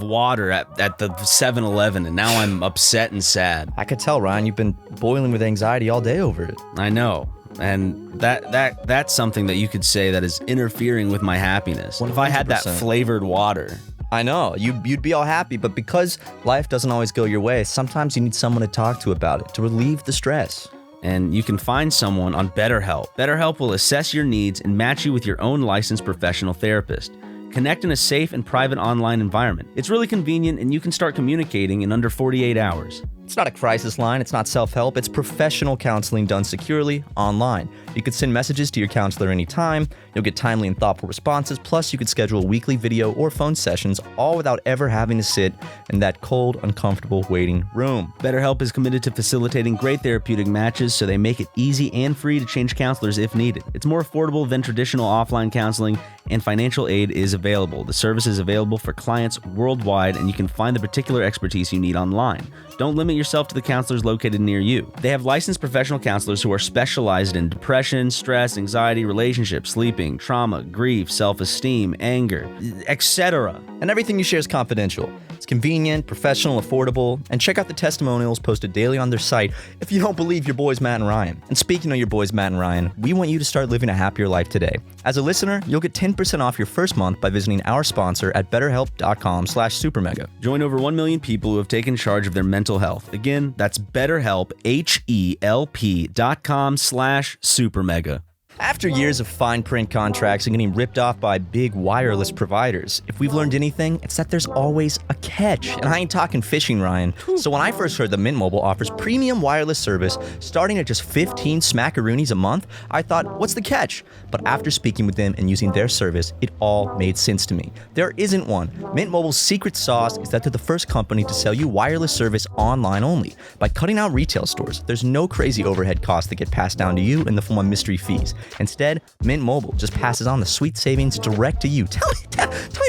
water at the 7-Eleven, and now I'm upset and sad. I could tell, Ryan, you've been boiling with anxiety all day over it. I know. And that's something that you could say that is interfering with my happiness. 100%. If I had that flavored water. I know, you'd be all happy, but because life doesn't always go your way, sometimes you need someone to talk to about it, to relieve the stress. And you can find someone on BetterHelp. BetterHelp will assess your needs and match you with your own licensed professional therapist. Connect in a safe and private online environment. It's really convenient, and you can start communicating in under 48 hours. It's not a crisis line, it's not self-help, it's professional counseling done securely online. You could send messages to your counselor anytime, you'll get timely and thoughtful responses, plus you could schedule weekly video or phone sessions, all without ever having to sit in that cold, uncomfortable waiting room. BetterHelp is committed to facilitating great therapeutic matches, so they make it easy and free to change counselors if needed. It's more affordable than traditional offline counseling, and financial aid is available. The service is available for clients worldwide, and you can find the particular expertise you need online. Don't limit yourself to the counselors located near you. They have licensed professional counselors who are specialized in depression, stress, anxiety, relationships, sleeping, trauma, grief, self-esteem, anger, etc. And everything you share is confidential. It's convenient, professional, affordable, and check out the testimonials posted daily on their site if you don't believe your boys Matt and Ryan. And speaking of your boys Matt and Ryan, we want you to start living a happier life today. As a listener, you'll get 10% off your first month by visiting our sponsor at betterhelp.com/supermega. Join over 1 million people who have taken charge of their mental health. Again, that's BetterHelp, HELP.com/supermega. After years of fine print contracts and getting ripped off by big wireless providers, if we've learned anything, it's that there's always a catch. And I ain't talking fishing, Ryan. So when I first heard that Mint Mobile offers premium wireless service starting at just 15 smackaroonies a month, I thought, what's the catch? But after speaking with them and using their service, it all made sense to me. There isn't one. Mint Mobile's secret sauce is that they're the first company to sell you wireless service online only. By cutting out retail stores, there's no crazy overhead costs that get passed down to you in the form of mystery fees. Instead, Mint Mobile just passes on the sweet savings direct to you. Tell me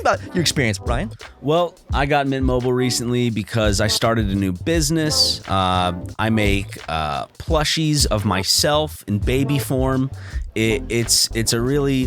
about your experience, Brian. Well, I got Mint Mobile recently because I started a new business. I make plushies of myself in baby form. It's a really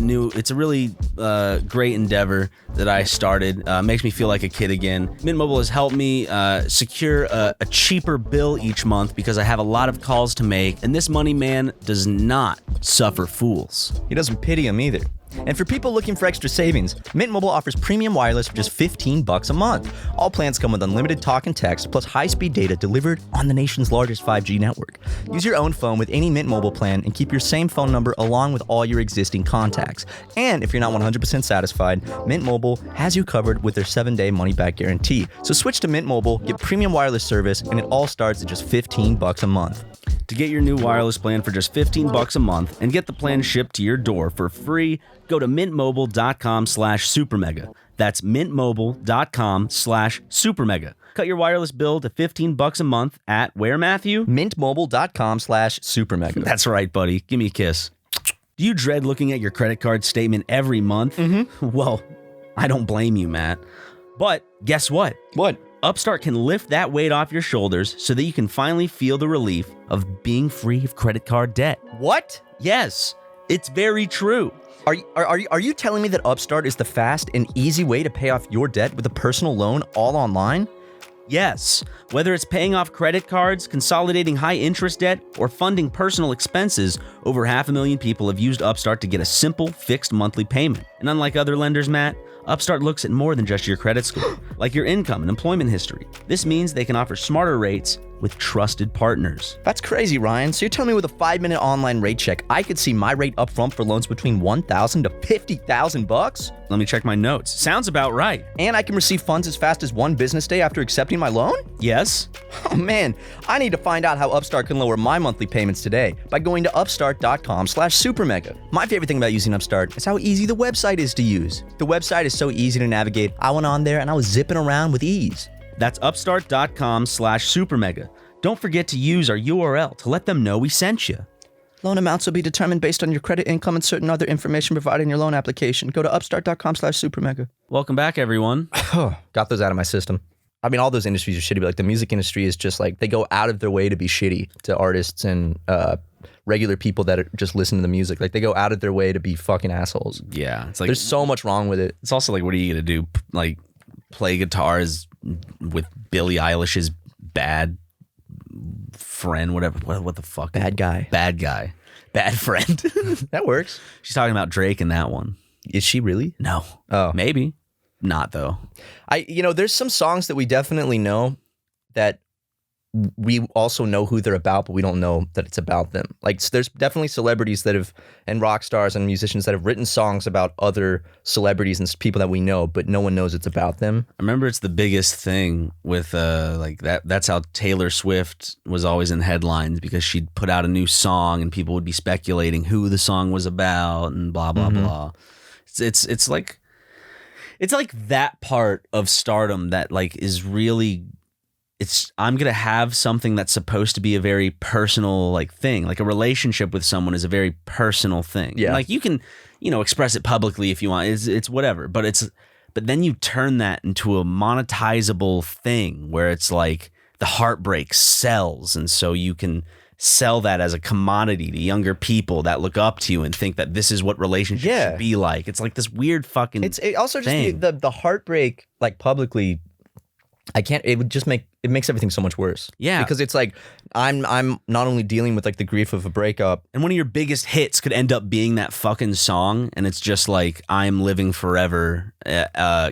great endeavor that I started. Makes me feel like a kid again. Mint Mobile has helped me secure a cheaper bill each month because I have a lot of calls to make, and this money man does not suffer fools. He doesn't pity him either. And for people looking for extra savings, Mint Mobile offers premium wireless for just $15 a month. All plans come with unlimited talk and text, plus high-speed data delivered on the nation's largest 5G network. Use your own phone with any Mint Mobile plan and keep your same phone number along with all your existing contacts. And if you're not 100% satisfied, Mint Mobile has you covered with their 7-day money-back guarantee. So switch to Mint Mobile, get premium wireless service, and it all starts at just $15 a month. To get your new wireless plan for just $15 a month and get the plan shipped to your door for free, go to mintmobile.com/supermega. That's mintmobile.com/supermega. Cut your wireless bill to $15 a month at where, Matthew? mintmobile.com/supermega. That's right, buddy. Give me a kiss. Do you dread looking at your credit card statement every month? Mm-hmm. Well, I don't blame you, Matt. But guess what? What? Upstart can lift that weight off your shoulders so that you can finally feel the relief of being free of credit card debt. What? Yes, it's very true. Are you telling me that Upstart is the fast and easy way to pay off your debt with a personal loan all online? Yes, whether it's paying off credit cards, consolidating high-interest debt, or funding personal expenses, over 500,000 people have used Upstart to get a simple, fixed monthly payment. And unlike other lenders, Matt, Upstart looks at more than just your credit score, like your income and employment history. This means they can offer smarter rates with trusted partners. That's crazy, Ryan. So you're telling me with a 5-minute online rate check, I could see my rate up front for loans between $1,000 to $50,000? Let me check my notes. Sounds about right. And I can receive funds as fast as 1 business day after accepting my loan? Yes. Oh man, I need to find out how Upstart can lower my monthly payments today by going to upstart.com/supermega. My favorite thing about using Upstart is how easy the website is to use. The website is so easy to navigate. I went on there and I was zipping around with ease. That's upstart.com/supermega. Don't forget to use our URL to let them know we sent you. Loan amounts will be determined based on your credit, income, and certain other information provided in your loan application. Go to upstart.com/supermega. Welcome back, everyone. Got those out of my system. I mean, all those industries are shitty, but like the music industry is just like, they go out of their way to be shitty to artists and regular people that just listen to the music. Like, they go out of their way to be fucking assholes. Yeah. It's like, there's so much wrong with it. It's also like, what are you going to do? Like, play guitars with Billie Eilish's bad friend, whatever. What the fuck? Bad guy. Bad friend. That works. She's talking about Drake in that one. Is she really? No. Oh. Maybe. Not though. There's some songs that we definitely know that we also know who they're about, but we don't know that it's about them. Like there's definitely celebrities that have, and rock stars and musicians that have written songs about other celebrities and people that we know, but no one knows it's about them. I remember it's the biggest thing with like that. That's how Taylor Swift was always in headlines, because she'd put out a new song and people would be speculating who the song was about and blah blah blah. It's like that part of stardom that like is really. I'm going to have something that's supposed to be a very personal like thing. Like a relationship with someone is a very personal thing. Yeah. Like you can, express it publicly if you want. It's whatever. But then you turn that into a monetizable thing where it's like the heartbreak sells. And so you can sell that as a commodity to younger people that look up to you and think that this is what relationships should be like. It's like this weird fucking It also just thing. the heartbreak like publicly. It would just it makes everything so much worse. Yeah. Because it's like, I'm not only dealing with like the grief of a breakup. And one of your biggest hits could end up being that fucking song. And it's just like, I'm living forever,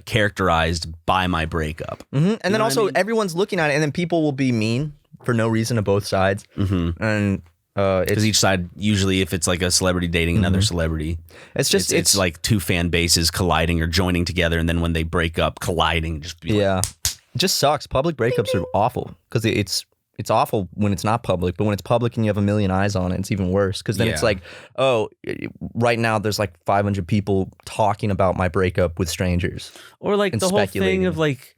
characterized by my breakup. Mm-hmm. And then also everyone's everyone's looking at it, and then people will be mean for no reason to both sides. Mm-hmm. And because each side, usually if it's like a celebrity dating another celebrity, it's like two fan bases colliding or joining together. And then when they break up, colliding. Just be like, it just sucks. Public breakups are awful because it's awful when it's not public, but when it's public and you have a million eyes on it, it's even worse. Because then it's like, oh, right now there's like 500 people talking about my breakup with strangers, or like the whole thing of like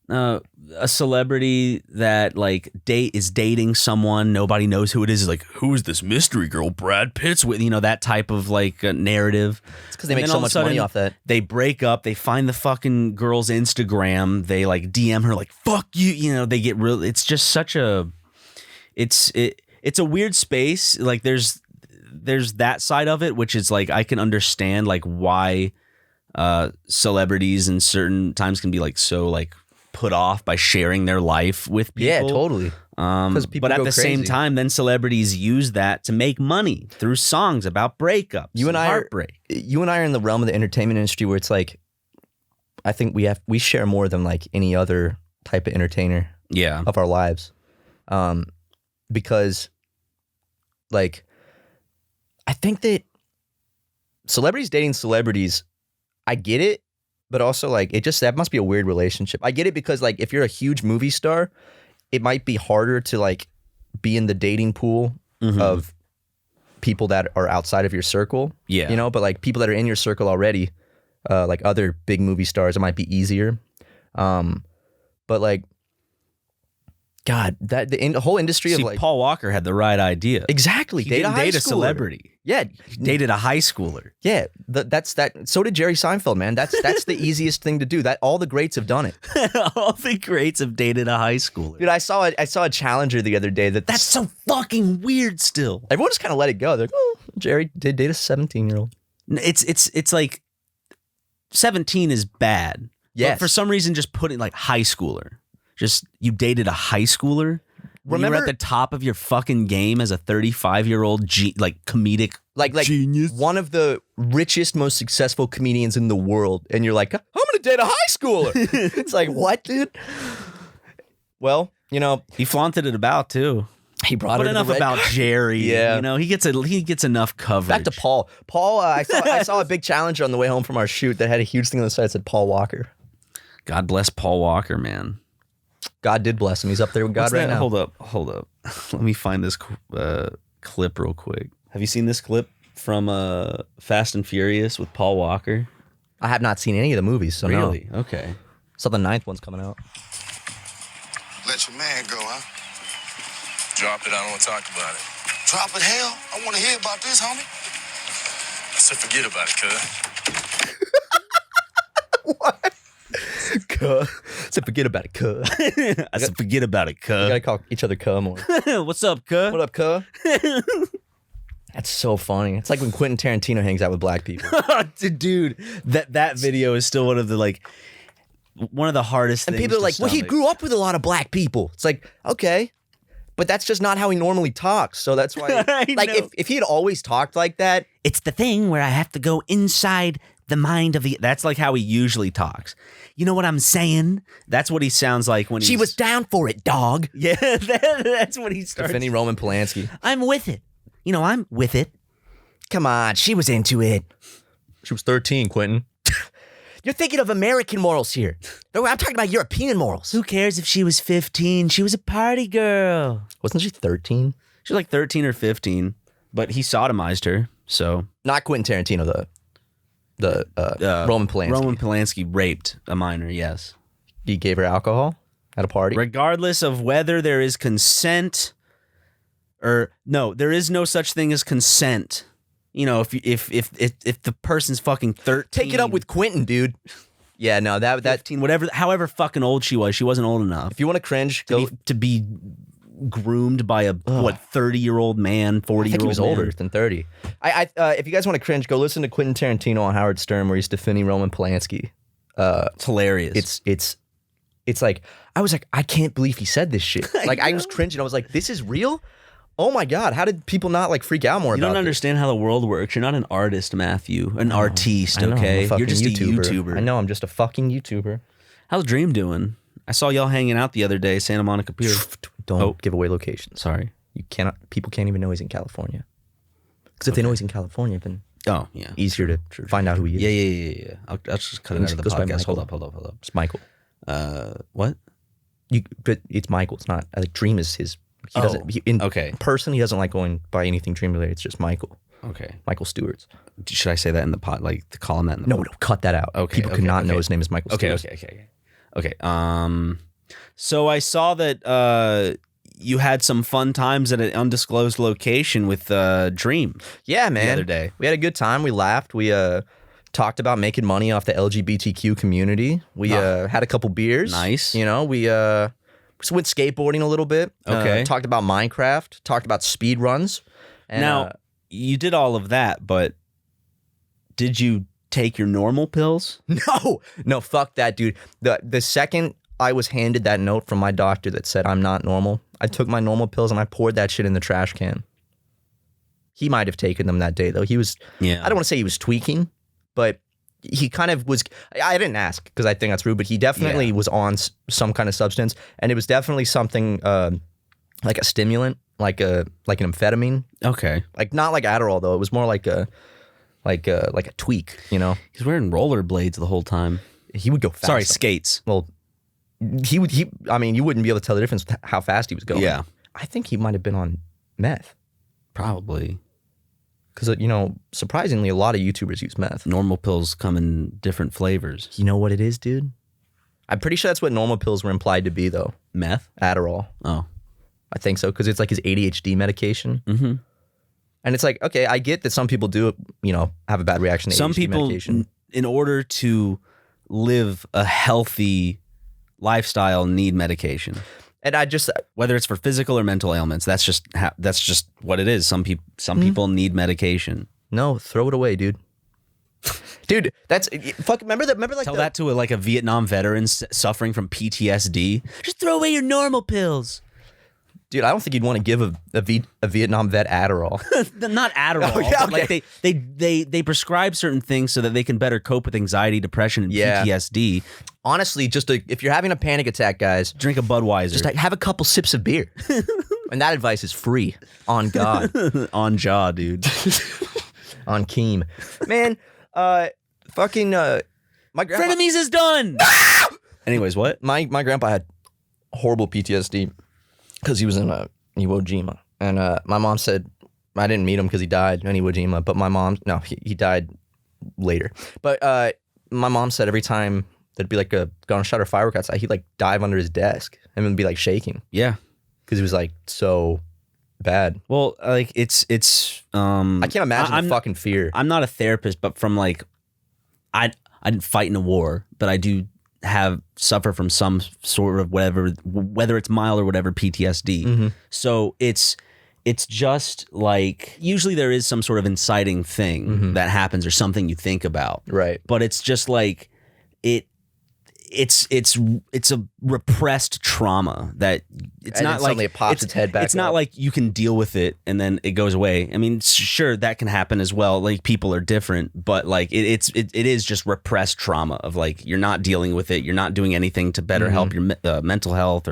a celebrity that like is dating someone, nobody knows who it is like, who is this mystery girl Brad Pitt's with, that type of like narrative. It's because they make so much money off that. They break up, they find the fucking girl's Instagram, they like DM her like fuck you, they get real. It's just such a it's a weird space. Like there's that side of it, which is like I can understand like why celebrities in certain times can be like so like put off by sharing their life with people. Yeah, totally. But at the same time, then celebrities use that to make money through songs about breakups, heartbreak. You and I are in the realm of the entertainment industry where it's like, I think we share more than like any other type of entertainer of our lives. Because like, I think that celebrities dating celebrities, I get it. But also, like, that must be a weird relationship. I get it because, like, if you're a huge movie star, it might be harder to, like, be in the dating pool of people that are outside of your circle. Yeah. But, like, people that are in your circle already, like other big movie stars, it might be easier. But, like, God, the whole industry of, like... Paul Walker had the right idea. Exactly. He didn't date a celebrity. Yeah. He dated a high schooler. Yeah. That's that. So did Jerry Seinfeld, man. That's the easiest thing to do. That all the greats have done it. All the greats have dated a high schooler. Dude, I saw a challenger the other day that's so fucking weird still. Everyone just kind of let it go. They're like, oh, Jerry did date a 17-year-old. It's like 17 is bad. Yeah. But for some reason, just put it like high schooler. Just you dated a high schooler. Remember, you were at the top of your fucking game as a 35-year-old comedic like genius, one of the richest, most successful comedians in the world, and you're like, I'm gonna date a high schooler. It's like, what, dude? Well, he flaunted it about too. He brought but it enough about Jerry. Yeah, he gets enough coverage. Back to Paul. Paul, I saw a big challenger on the way home from our shoot that had a huge thing on the side that said Paul Walker. God bless Paul Walker, man. God did bless him. He's up there with God right now. Hold up. Let me find this clip real quick. Have you seen this clip from Fast and Furious with Paul Walker? I have not seen any of the movies, so really? No. Okay. So the 9th one's coming out. Let your man go, huh? Drop it. I don't want to talk about it. Drop it? Hell, I want to hear about this, homie. I said forget about it, cuz. What? Cuh. So forget about it, cuh. I said forget about it, cuh. We gotta call each other cuh more. What's up, cuh? What up, cuh? That's so funny. It's like when Quentin Tarantino hangs out with black people. Dude, that video is still one of the hardest and things. And people are like, well, he grew up with a lot of black people. It's like, okay. But that's just not how he normally talks. So that's why, like, if he had always talked like that. It's the thing where I have to go inside the mind of the. That's like how he usually talks. You know what I'm saying? That's what he sounds like when She was down for it, dog. Yeah, that's what he starts. Defending Roman Polanski. I'm with it. You know, I'm with it. Come on, she was into it. She was 13, Quentin. You're thinking of American morals here. No, I'm talking about European morals. Who cares if she was 15? She was a party girl. Wasn't she 13? She was like 13 or 15, but he sodomized her. So Not Quentin Tarantino, the Roman Polanski. Roman Polanski raped a minor. Yes. He gave her alcohol at a party. Regardless of whether there is consent or no, there is no such thing as consent. You know, if the person's fucking 13, Take it up with Quentin, dude. Yeah, no, that 15, whatever, however fucking old she wasn't old enough if you want to cringe, go. to be groomed by a 30-year-old man, 40-year-old. I think he was man. older than 30. If you guys want to cringe, go listen to Quentin Tarantino on Howard Stern, where he's defending Roman Polanski. It's hilarious. It's like I was like, I can't believe he said this shit. Like I was cringing. I was like, this is real. Oh my God, how did people not like freak out more You about don't this? understand how the world works. You're not an artist, Matthew. An artiste, I know, I'm okay? a fucking You're just a YouTuber. I know, I'm just a fucking YouTuber. How's Dream doing? I saw y'all hanging out the other day, Santa Monica Pier. Don't give away locations. Sorry. You cannot. People can't even know he's in California. Because if they know he's in California, then Oh, yeah. easier to find out who he is. Yeah. I'll just cut it out of the Goes by podcast. Michael. Hold up. It's Michael. What? But it's Michael. It's not like Dream is his. He Oh, doesn't. In okay. person, he doesn't like going by anything Dream related. It's just Michael. Okay. Michael Stewart's. Should I say that in the pot? Like, to call him that in the No, cut that out. Okay, People okay, cannot know okay. his name is Michael Okay. Stewart's. Okay. So I saw that you had some fun times at an undisclosed location with Dream. Yeah, man. other day. We had a good time. We laughed. We talked about making money off the LGBTQ community. We had a couple beers. Nice. You know, we went skateboarding a little bit. Okay. Talked about Minecraft. Talked about speed runs. And, Now, you did all of that, but did you take your normal pills? no, fuck that, dude. The second I was handed that note from my doctor that said I'm not normal, I took my normal pills and I poured that shit in the trash can. He might have taken them that day, though. He was, Yeah. I don't want to say he was tweaking, but he kind of was. I didn't ask because I think that's rude, but he definitely was on some kind of substance, and it was definitely something like a stimulant, like an amphetamine, Okay. like not like Adderall though. It was more like a tweak, you know. He's wearing rollerblades the whole time. He would go fast. Sorry, skates. Well, I mean, you wouldn't be able to tell the difference with how fast he was going. Yeah. I think he might have been on meth. Probably. Because, you know, surprisingly, a lot of YouTubers use meth. Normal pills come in different flavors. You know what it is, dude? I'm pretty sure that's what normal pills were implied to be, though. Meth? Adderall. Oh. I think so, because it's like his ADHD medication. Mm-hmm. And it's like, okay, I get that some people do, you know, have a bad reaction to Some ADHD people, medication. in order to live a healthy lifestyle, need medication. And I just, Whether it's for physical or mental ailments, that's just what it is. Some people need medication. no, throw it away, dude. Dude, that's, fuck, remember like Tell that to a Vietnam veteran suffering from PTSD. Just throw away your normal pills. Dude, I don't think you'd want to give a Vietnam vet Adderall. Not Adderall, Oh, yeah, but like they prescribe certain things so that they can better cope with anxiety, depression, and Yeah. PTSD. Honestly, if you're having a panic attack, guys, Drink a Budweiser. just have a couple sips of beer. And that advice is free. On God. on jaw, dude. On Keem. Man, fucking, my grandpa, Frenemies is done. Anyways, what? my grandpa had horrible PTSD because he was in Iwo Jima. And my mom said, I didn't meet him because he died in Iwo Jima, but my mom, no, he died later. But my mom said every time there'd be like a gunshot or firework outside, he'd like dive under his desk and then be like shaking Yeah. because he was like so bad. Well, like it's I can't imagine the fucking fear. I'm not a therapist, but from like I didn't fight in a war, but I do suffer from some sort of whether it's mild or whatever PTSD. Mm-hmm. So it's just like usually there is some sort of inciting thing that happens or something you think about. Right. But it's just like it's a repressed trauma that it's And not then like suddenly it pops its head back It's not up. like you can deal with it and then it goes away. I mean, sure, that can happen as well. Like people are different, but like it is just repressed trauma of like you're not dealing with it. You're not doing anything to better help your mental health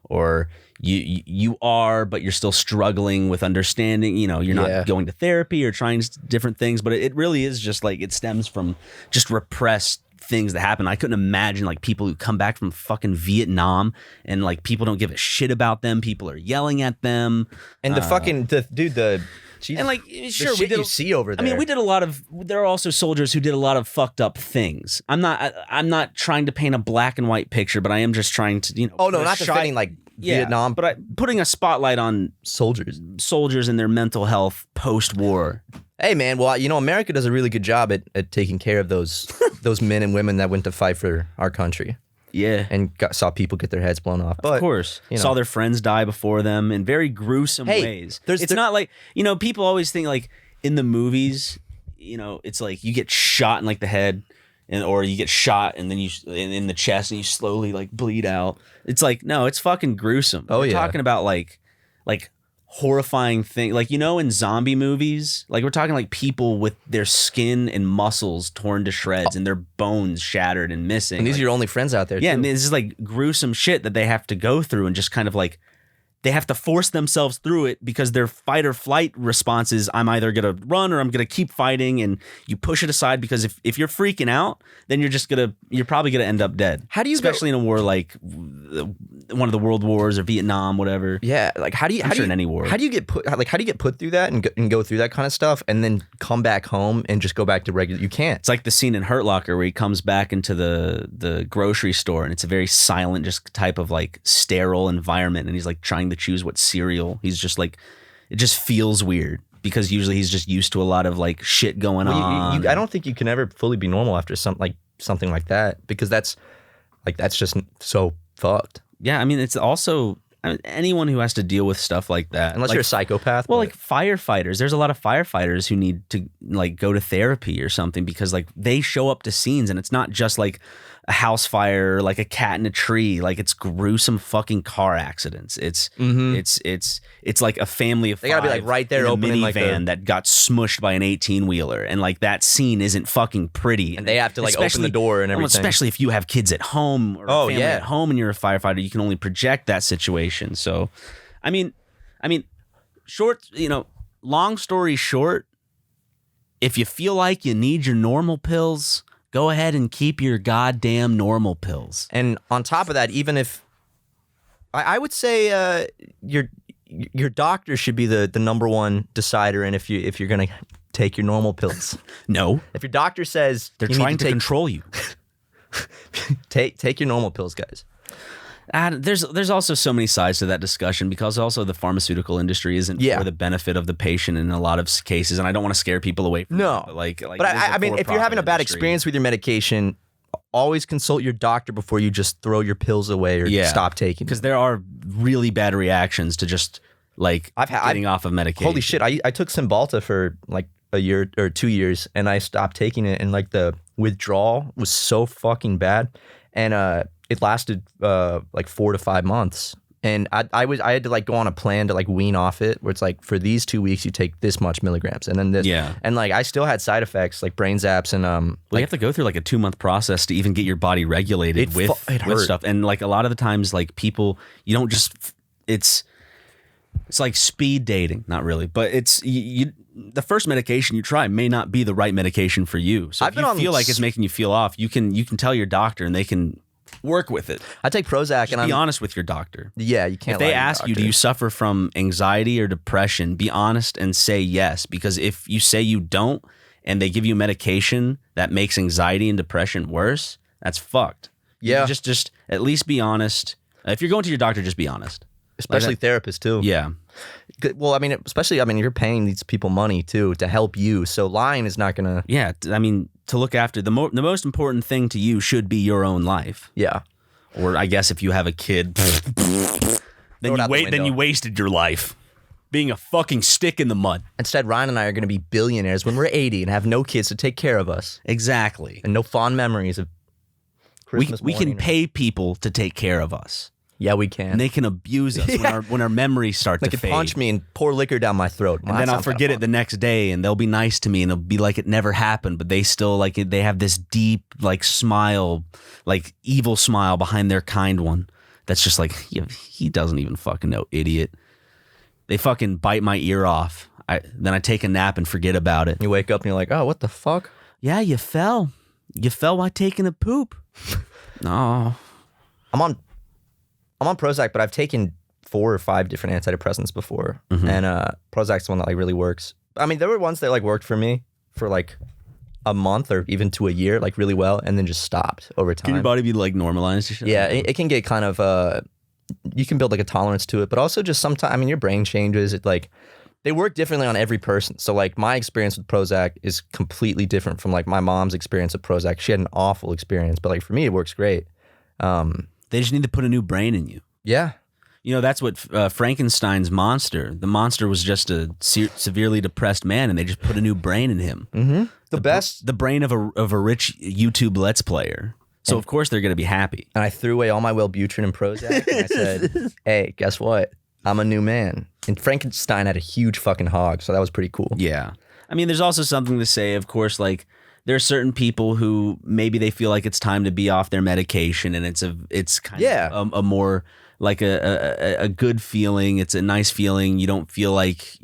or you are, but you're still struggling with understanding. You know, you're not going to therapy or trying different things, but it really is just like it stems from just repressed things that happen. I couldn't imagine like people who come back from fucking Vietnam and like people don't give a shit about them. People are yelling at them. And Jesus, And like, sure, the shit you see over there. I mean, there are also soldiers who did a lot of fucked up things. I'm not trying to paint a black and white picture, but I am just trying to, you know. Oh no, not defending like Vietnam, but putting a spotlight on soldiers and their mental health post-war. Hey man, well, you know, America does a really good job at taking care of those men and women that went to fight for our country. Yeah. And saw people get their heads blown off. But, of course. You know. Saw their friends die before them in very gruesome ways. It's not like, you know, people always think like in the movies, you know, it's like you get shot in like the head or you get shot and then in the chest and you slowly like bleed out. It's like, no, it's fucking gruesome. Oh, We're yeah. talking about like horrifying thing, like, you know, in zombie movies, like we're talking like people with their skin and muscles torn to shreds and their bones shattered and missing. And these like, are your only friends out there. yeah, too. and this is like gruesome shit that they have to go through and just kind of like they have to force themselves through it because their fight or flight response is I'm either gonna run or I'm gonna keep fighting, and you push it aside because if you're freaking out, then you're probably gonna end up dead. How do you especially in a war like one of the world wars or Vietnam, whatever. Yeah, like how do you in any war. How do you get put through that and go through that kind of stuff and then come back home and just go back to regular? You can't. It's like the scene in Hurt Locker where he comes back into the grocery store and it's a very silent, just type of like sterile environment, and he's like trying to choose what cereal. He's just like, it just feels weird because usually he's just used to a lot of like shit going on. I don't think you can ever fully be normal after something like that, because that's just so fucked. Yeah, I mean, it's also anyone who has to deal with stuff like that, Unless like, you're a psychopath. Well, but- like firefighters, there's a lot of firefighters who need to like go to therapy or something because like they show up to scenes and it's not just like a house fire or like a cat in a tree. Like it's gruesome fucking car accidents. It's like a family of They gotta be, five like, right there in a opening, like, minivan that got smushed by an 18-wheeler, and like that scene isn't fucking pretty. And they have to like open the door and everything. Especially if you have kids at home or a family at home and you're a firefighter, you can only project that situation. So, I mean, short, you know, long story short, if you feel like you need your normal pills, go ahead and keep your goddamn normal pills. And on top of that, even if I would say your doctor should be the number one decider, and if you're gonna take your normal pills. No, If your doctor says they're you need trying to take, control you. take your normal pills, guys. There's also so many sides to that discussion because also the pharmaceutical industry isn't for the benefit of the patient in a lot of cases, and I don't want to scare people away from No. it, but like But I mean, if you're having a bad experience with your medication, always consult your doctor before you just throw your pills away or stop taking. because there are really bad reactions to just like getting off of medication. Holy shit! I took Cymbalta for like a year or 2 years, and I stopped taking it, and like the withdrawal was so fucking bad, and it lasted like 4 to 5 months. And I had to like go on a plan to like wean off it, where it's like for these 2 weeks you take this much milligrams, and then this. Yeah. And like I still had side effects like brain zaps and Well, you have to go through like a 2-month process to even get your body regulated It with hurt. stuff. And like a lot of the times, like people, you don't just, it's like speed dating, not really, but it's the first medication you try may not be the right medication for you. So I've if been you on feel like it's making you feel off, you can tell your doctor and they can work with it. I take Prozac, and Be I'm honest with your doctor. yeah, you can't. If they lie to your ask you, doctor. do you suffer from anxiety or depression, be honest and say yes. Because if you say you don't and they give you medication that makes anxiety and depression worse, that's fucked. Yeah. You just at least be honest. If you're going to your doctor, just be honest. especially therapists too. Yeah. Well, I mean, you're paying these people money too to help you. So lying is not gonna. Yeah. I mean, to look after the most important thing to you should be your own life. Yeah. Or I guess if you have a kid, then you wasted your life being a fucking stick in the mud. Instead, Ryan and I are gonna be billionaires when we're 80 and have no kids to take care of us Exactly. and no fond memories of Christmas we can morning or- pay people to take care of us. Yeah, we can. And they can abuse us when our memories start They to can fade. punch me and pour liquor down my throat. And then I'll forget it the next day, and they'll be nice to me, and it'll be like it never happened. But they still they have this deep smile, evil smile behind their kind one. That's just like, he doesn't even fucking know, idiot. They fucking bite my ear off. Then I take a nap and forget about it. You wake up and you're like, oh, what the fuck? Yeah, you fell. You fell while taking a poop. No. I'm on Prozac, but I've taken 4 or 5 different antidepressants before, and Prozac's the one that really works. I mean, there were ones that worked for me for a month or even to a year, really well, and then just stopped over time. Can your body be normalized? Or Yeah, it can get kind of you can build a tolerance to it, but also just sometimes, I mean, your brain changes. It they work differently on every person. So my experience with Prozac is completely different from my mom's experience with Prozac. She had an awful experience, but for me, it works great. They just need to put a new brain in you. Yeah. That's what Frankenstein's monster. The monster was just a severely depressed man, and they just put a new brain in him. Mm-hmm. The brain of a rich YouTube Let's Player. So of course they're going to be happy. And I threw away all my Wellbutrin and Prozac, and I said, "Hey, guess what? I'm a new man." And Frankenstein had a huge fucking hog, so that was pretty cool. Yeah, I mean, there's also something to say. Of course, there are certain people who maybe they feel like it's time to be off their medication, and it's kind of a more a good feeling. It's a nice feeling. You don't feel like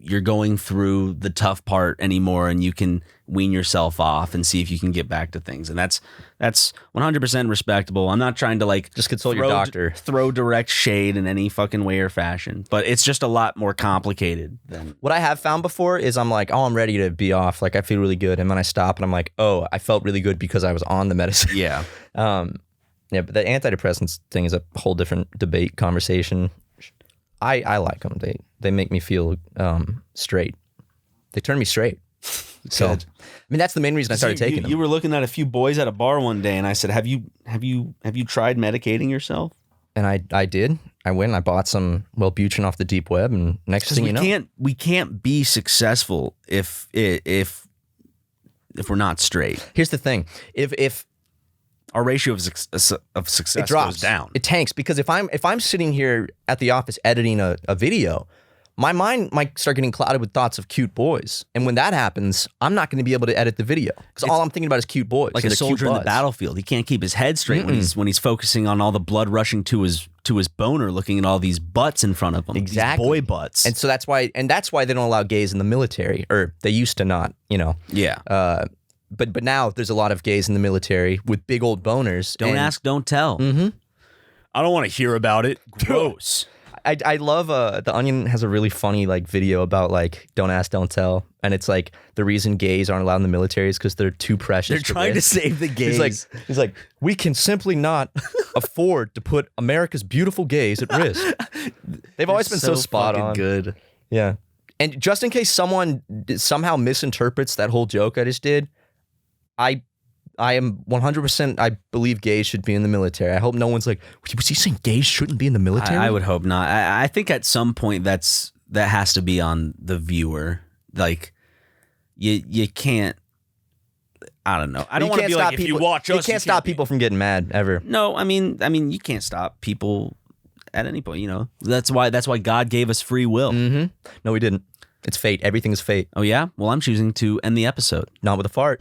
you're going through the tough part anymore, and you can wean yourself off and see if you can get back to things. And that's 100% respectable. I'm not trying to just consult your doctor, throw direct shade in any fucking way or fashion, but it's just a lot more complicated than what I have found before. Is I'm I'm ready to be off. I feel really good, and then I stop, and I'm oh, I felt really good because I was on the medicine. Yeah. Yeah, but the antidepressants thing is a whole different debate conversation. I like them. They make me feel straight. They turn me straight. So, I mean, that's the main reason I started taking them. You were looking at a few boys at a bar one day, and I said, "Have you tried medicating yourself?" And I did. I went and I bought some Wellbutrin off the deep web, and next thing you know, we can't be successful if we're not straight. Here's the thing: if our ratio of success it drops, goes down. It tanks, because if I'm sitting here at the office editing a video, my mind might start getting clouded with thoughts of cute boys, and when that happens, I'm not going to be able to edit the video because all I'm thinking about is cute boys. Like a soldier in the battlefield, he can't keep his head straight when he's focusing on all the blood rushing to his boner, looking at all these butts in front of him. Exactly, these boy butts. And so that's why they don't allow gays in the military, or they used to not. Yeah. But now there's a lot of gays in the military with big old boners. Don't ask, don't tell. Mm-hmm. I don't want to hear about it. Gross. I love The Onion has a really funny video about don't ask, don't tell, and it's the reason gays aren't allowed in the military is because they're too precious. They're trying to save the gays. He's like, we can simply not afford to put America's beautiful gays at risk. They've always been so spot on. Good. Yeah, and just in case someone somehow misinterprets that whole joke I just did, I am 100%. I believe gays should be in the military. I hope no one's like, was he saying gays shouldn't be in the military? I would hope not. I think at some point that has to be on the viewer. You can't. I don't know. I don't want to be like, if you watch us, you can't stop people from getting mad ever. No, I mean, you can't stop people at any point. That's why God gave us free will. Mm-hmm. No, we didn't. It's fate. Everything is fate. Oh yeah. Well, I'm choosing to end the episode. Not with a fart.